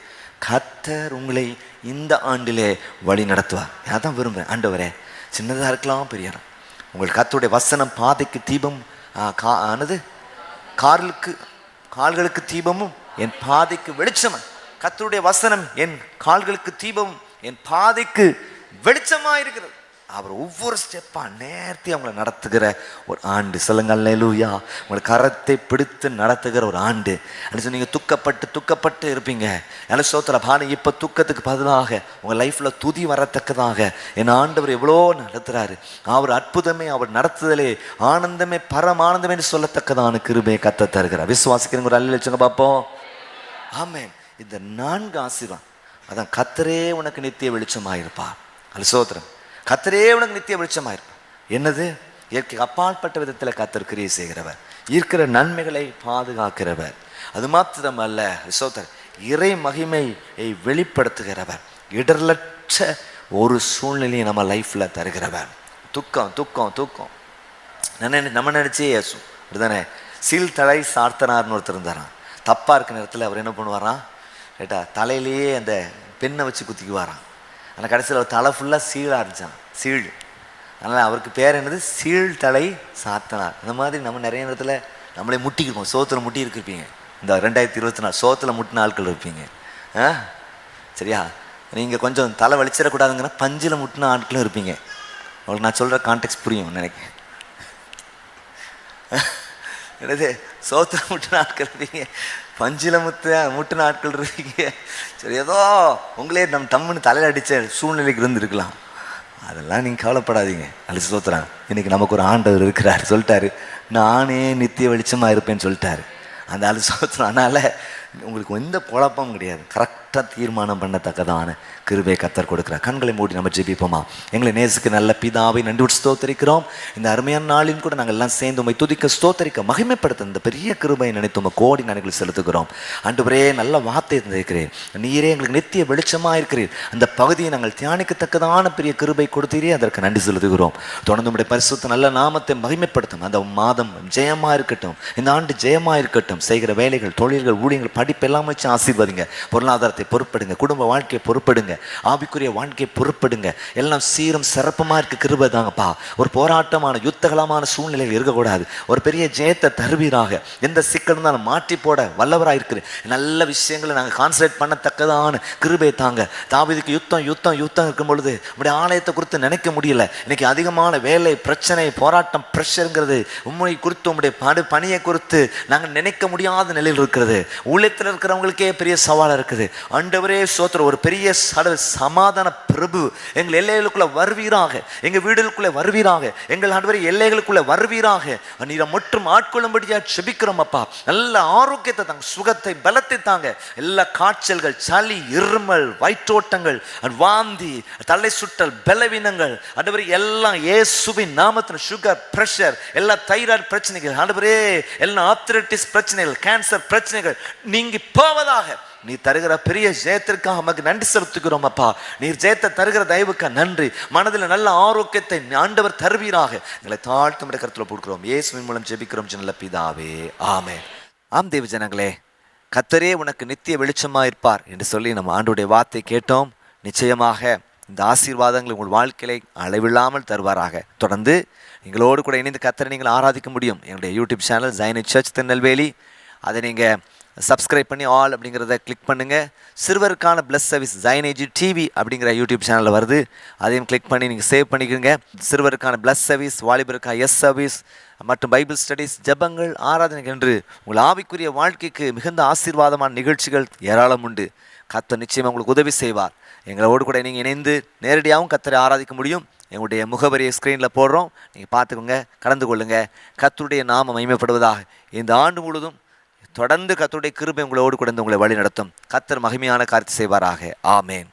கர்த்தர் உங்களை இந்த ஆண்டிலே வழி நடத்துவார். அதான் விரும்புகிறேன். ஆண்டவரே, சின்னதாக இருக்கலாம் பெரிய உங்கள் கர்த்தருடைய வசனம் பாதைக்கு தீபம், கால்களுக்கு தீபமும் என் பாதைக்கு வெளிச்சம். கர்த்தருடைய வசனம் என் கால்களுக்கு தீபமும் என் பாதைக்கு வெளிச்சமா இருக்கிறது. அவர் ஒவ்வொரு ஸ்டெப்பா நேர்த்தி அவங்களை நடத்துகிற ஒரு ஆண்டு. சொல்லுங்க அல்லேலூயா. உங்களை கரத்தை பிடித்து நடத்துகிற ஒரு ஆண்டு. அப்படின்னு நீங்கள் துக்கப்பட்டு இருப்பீங்க. என்ன சோத்திர பானு இப்போ துக்கத்துக்கு பதிலாக உங்கள் லைஃப்பில் துதி வரத்தக்கதாக என் ஆண்டவர் எவ்வளோ நடத்துகிறாரு. அவர் அற்புதமே, அவர் நடத்துதலே ஆனந்தமே, பரமானந்தமே சொல்லத்தக்கதான கிருபையை கத்த தருகிறார். விசுவாசிக்கிறவங்க ஒரு அல்ல வச்சுங்க பார்ப்போம். ஆமென். இந்த 4 ஆசீர்வாதம் அதான் கர்த்தரே உனக்கு நித்திய வெளிச்சமாயிருப்பார். அல்ல சோத்திரம். கர்த்தரே உனக்கு நித்திய வெளிச்சமாயிருப்பார். என்னது? இயற்கை அப்பாற்பட்ட விதத்தில் கர்த்தர் கிரியை செய்கிறவர், இருக்கிற நன்மைகளை பாதுகாக்கிறவர். அது மாத்திரமல்ல சோத்திரம், இறை மகிமையை வெளிப்படுத்துகிறவர், இடர்லற்ற ஒரு சூழ்நிலையை நம்ம லைஃப்ல தருகிறவர். துக்கம் நம்ம நினைச்சே ஏசு அப்படிதானே. சீழ்தலை சார்த்தனார்னு ஒருத்தர் இருந்தாராம். தப்பா இருக்க நேரத்தில் அவர் என்ன பண்ணுவாராம் கேட்டா, தலையிலேயே அந்த பெண்ணை வச்சு குத்திக்குவாராம். ஆனால் கடைசியில் அவர் தலை ஃபுல்லாக சீழாக இருந்துச்சான், சீழ். அதனால் அவருக்கு பேர் என்னது? சீழ்தலை சாத்தனார். இந்த மாதிரி நம்ம நிறைய நேரத்தில் நம்மளே முட்டிக்கிருக்கோம். சோத்தில் முட்டி இருப்பீங்க. இந்த 2024 சோத்தில் முட்டின ஆட்கள் இருப்பீங்க. சரியா? நீங்கள் கொஞ்சம் தலை வலிச்சிடக்கூடாதுங்கன்னா பஞ்சில் முட்டின ஆட்களும் இருப்பீங்க. உங்களுக்கு நான் சொல்கிற கான்டெக்ட் புரியும் நினைக்கிறேன். என்னது? சோத்தில் முட்டின ஆட்கள் இருப்பீங்க, பஞ்சில முட்டின ஆட்கள் இருக்கீங்க. சரி, ஏதோ உங்களே நம்ம தம்முன்னு தலையில் அடித்த சூழ்நிலைக்கு இருந்துருக்கலாம். அதெல்லாம் நீங்கள் கவலைப்படாதீங்க. அழிச்சு சோத்துறாங்க. இன்னைக்கு நமக்கு ஒரு ஆண்டவர் இருக்கிறார். சொல்லிட்டாரு, நானே நித்திய வெளிச்சமாக இருப்பேன்னு சொல்லிட்டாரு. அந்த அழிச்சு சோத்துறோம். அதனால் உங்களுக்கு எந்த குழப்பமும் கிடையாது. கரெக்டாக தீர்மானம் பண்ணத்தக்கதான கிருபையை கர்த்தர் கொடுக்குறார். கண்களை மூடி நம்ம ஜெபிப்போமா? எங்களை நேசுக்கு நல்ல பிதாவை நன்றி ஸ்தோத்தரிக்கிறோம். இந்த அருமையான நாளின் கூட நாங்கள் எல்லாம் சேர்ந்து உண்மை துதிக்க ஸ்தோத்தரிக்க மகிமைப்படுத்த இந்த பெரிய கிருபையை நினைத்து உங்கள் கோடி நன்றிகளை செலுத்துகிறோம். ஆண்டவரே, நல்ல வார்த்தை இருந்திருக்கிறேன். நீரே எங்களுக்கு நித்திய வெளிச்சமாக இருக்கிறீர். அந்த பகுதியை நாங்கள் தியானிக்கத்தக்கதான பெரிய கிருபை கொடுத்தீரே, அதற்கு நன்றி செலுத்துகிறோம். தொடர்ந்து உடைய பரிசுத்த நல்ல நாமத்தை மகிமைப்படுத்தும். அந்த மாதம் ஜெயமாக இருக்கட்டும், இந்த ஆண்டு ஜெயமாக இருக்கட்டும். செய்கிற வேலைகள், தொழில்கள், ஊழியர்கள், படிப்பு எல்லாம் வச்சு ஆசீர்வதிங்க. பொருளாதாரத்தை பொறுப்படுங்க, குடும்ப வாழ்க்கையை பொறுப்படுங்க, ஆவிக்குரிய வாழ்க்கையை பொறுப்படுங்க. எல்லாம் சீரும் சிறப்புமா இருக்க கிருபை தாங்கப்பா. ஒரு போராட்டமான யுத்தகலமான சூழ்நிலையில் இருக்கக்கூடாது. ஒரு பெரிய ஜெயத்தை தருவீராக. எந்த சிக்கல் இருந்தாலும் மாற்றி போட வல்லவராக இருக்கிற நல்ல விஷயங்களை நாங்கள் கான்சன்ட்ரேட் பண்ணத்தக்கதான கிருபை தாங்க. தாவீதுக்கு யுத்தம் இருக்கும் பொழுது உங்களுடைய ஆலயத்தை குறித்து நினைக்க முடியல. இன்னைக்கு அதிகமான வேலை பிரச்சனை, போராட்டம், ப்ரெஷருங்கிறது உண்மை குறித்து உங்களுடைய பணியை குறித்து நாங்கள் நினைக்க முடியாத நிலையில் இருக்கிறது. ஊழியத்தில் இருக்கிறவங்களுக்கே பெரிய சவாலாக இருக்குது. ஆண்டவரே சோத்திரம், ஒரு பெரிய சமாதான பிரபு எங்கள் எல்லைகளுக்குள்ள வருவீராக, எங்கள் வீடுகளுக்குள்ளே வருவீராக, எங்கள் ஆண்டவரே எல்லைகளுக்குள்ளே வருவீராக. நீரை மட்டும் ஆட்கொள்ளும்படியா செபிக்கிறோம் அப்பா. நல்ல ஆரோக்கியத்தை தாங்க, சுகத்தை, பலத்தை தாங்க. எல்லா காய்ச்சல்கள், சளி, இருமல், வயிற்றோட்டங்கள், வாந்தி, தலை சுட்டல், பலவீனங்கள் ஆண்டவரே எல்லாம் இயேசுவின் நாமத்தில், சுகர், பிரஷர், எல்லா தைராய்டு பிரச்சனைகள் ஆண்டவரே, எல்லா ஆர்த்ரைட்டிஸ் பிரச்சனைகள், கேன்சர் பிரச்சனைகள் நீங்கி போவதாக. நீ தருகிற பெரிய ஜெயத்திற்காக நமக்கு நன்றி செலுத்துகிறோம் அப்பா. நீர் ஜெயத்தை தருகிற தயவுக்கு நன்றி. மனதில் நல்ல ஆரோக்கியத்தை ஆண்டவர் தருவீராக. எங்களை தாழ்த்து நம்முடைய கருத்தில் போடுகிறோம். இயேசுவின் மூலம் ஜெபிக்கிறோம் நல்ல பிதாவே, ஆமென். ஆம் தேவ ஜனங்களே, கர்த்தரே உனக்கு நித்திய வெளிச்சமாக இருப்பார் என்று சொல்லி நம்ம ஆண்டவருடைய வார்த்தை கேட்டோம். நிச்சயமாக இந்த ஆசீர்வாதங்கள் உங்கள் வாழ்க்கையை அளவில்லாமல் தருவாராக. தொடர்ந்து எங்களோடு கூட இணைந்து கர்த்தரை நீங்கள் ஆராதிக்க முடியும். எங்களுடைய யூடியூப் சேனல் ஜைனேஜ் சர்ச் திருநெல்வேலி, அதை நீங்கள் சப்ஸ்கிரைப் பண்ணி ஆல் அப்படிங்கிறத கிளிக் பண்ணுங்கள். சிறுவருக்கான பிளஸ் சர்வீஸ் ஜைனேஜ் டிவி அப்படிங்கிற யூடியூப் சேனலில் வருது, அதையும் கிளிக் பண்ணி நீங்கள் சேவ் பண்ணிக்கோங்க. சிறுவருக்கான பிளஸ் சர்வீஸ், வாலிபருக்கான எஸ் சர்வீஸ் மற்றும் பைபிள் ஸ்டடீஸ், ஜபங்கள், ஆராதனைகள் என்று உங்கள் ஆவிக்குரிய வாழ்க்கைக்கு மிகுந்த ஆசீர்வாதமான நிகழ்ச்சிகள் ஏராளம் உண்டு. கர்த்தர் நிச்சயமாக உங்களுக்கு உதவி செய்வார். எங்களோடு கூட நீங்கள் இணைந்து நேரடியாகவும் கர்த்தரை ஆராதிக்க முடியும். எங்களுடைய முகவரியை ஸ்க்ரீனில் போடுறோம், நீங்கள் பார்த்துக்கோங்க, கலந்து கொள்ளுங்கள். கர்த்தருடைய நாமம் மகிமைப்படுவதாக. இந்த ஆண்டு முழுதும் தொடர்ந்து கர்த்தருடைய கிருபை உங்களோடு கூட உங்களை வழி நடத்தும். கர்த்தர் மகிமையான காரியத்தை செய்வாராக. ஆமென்.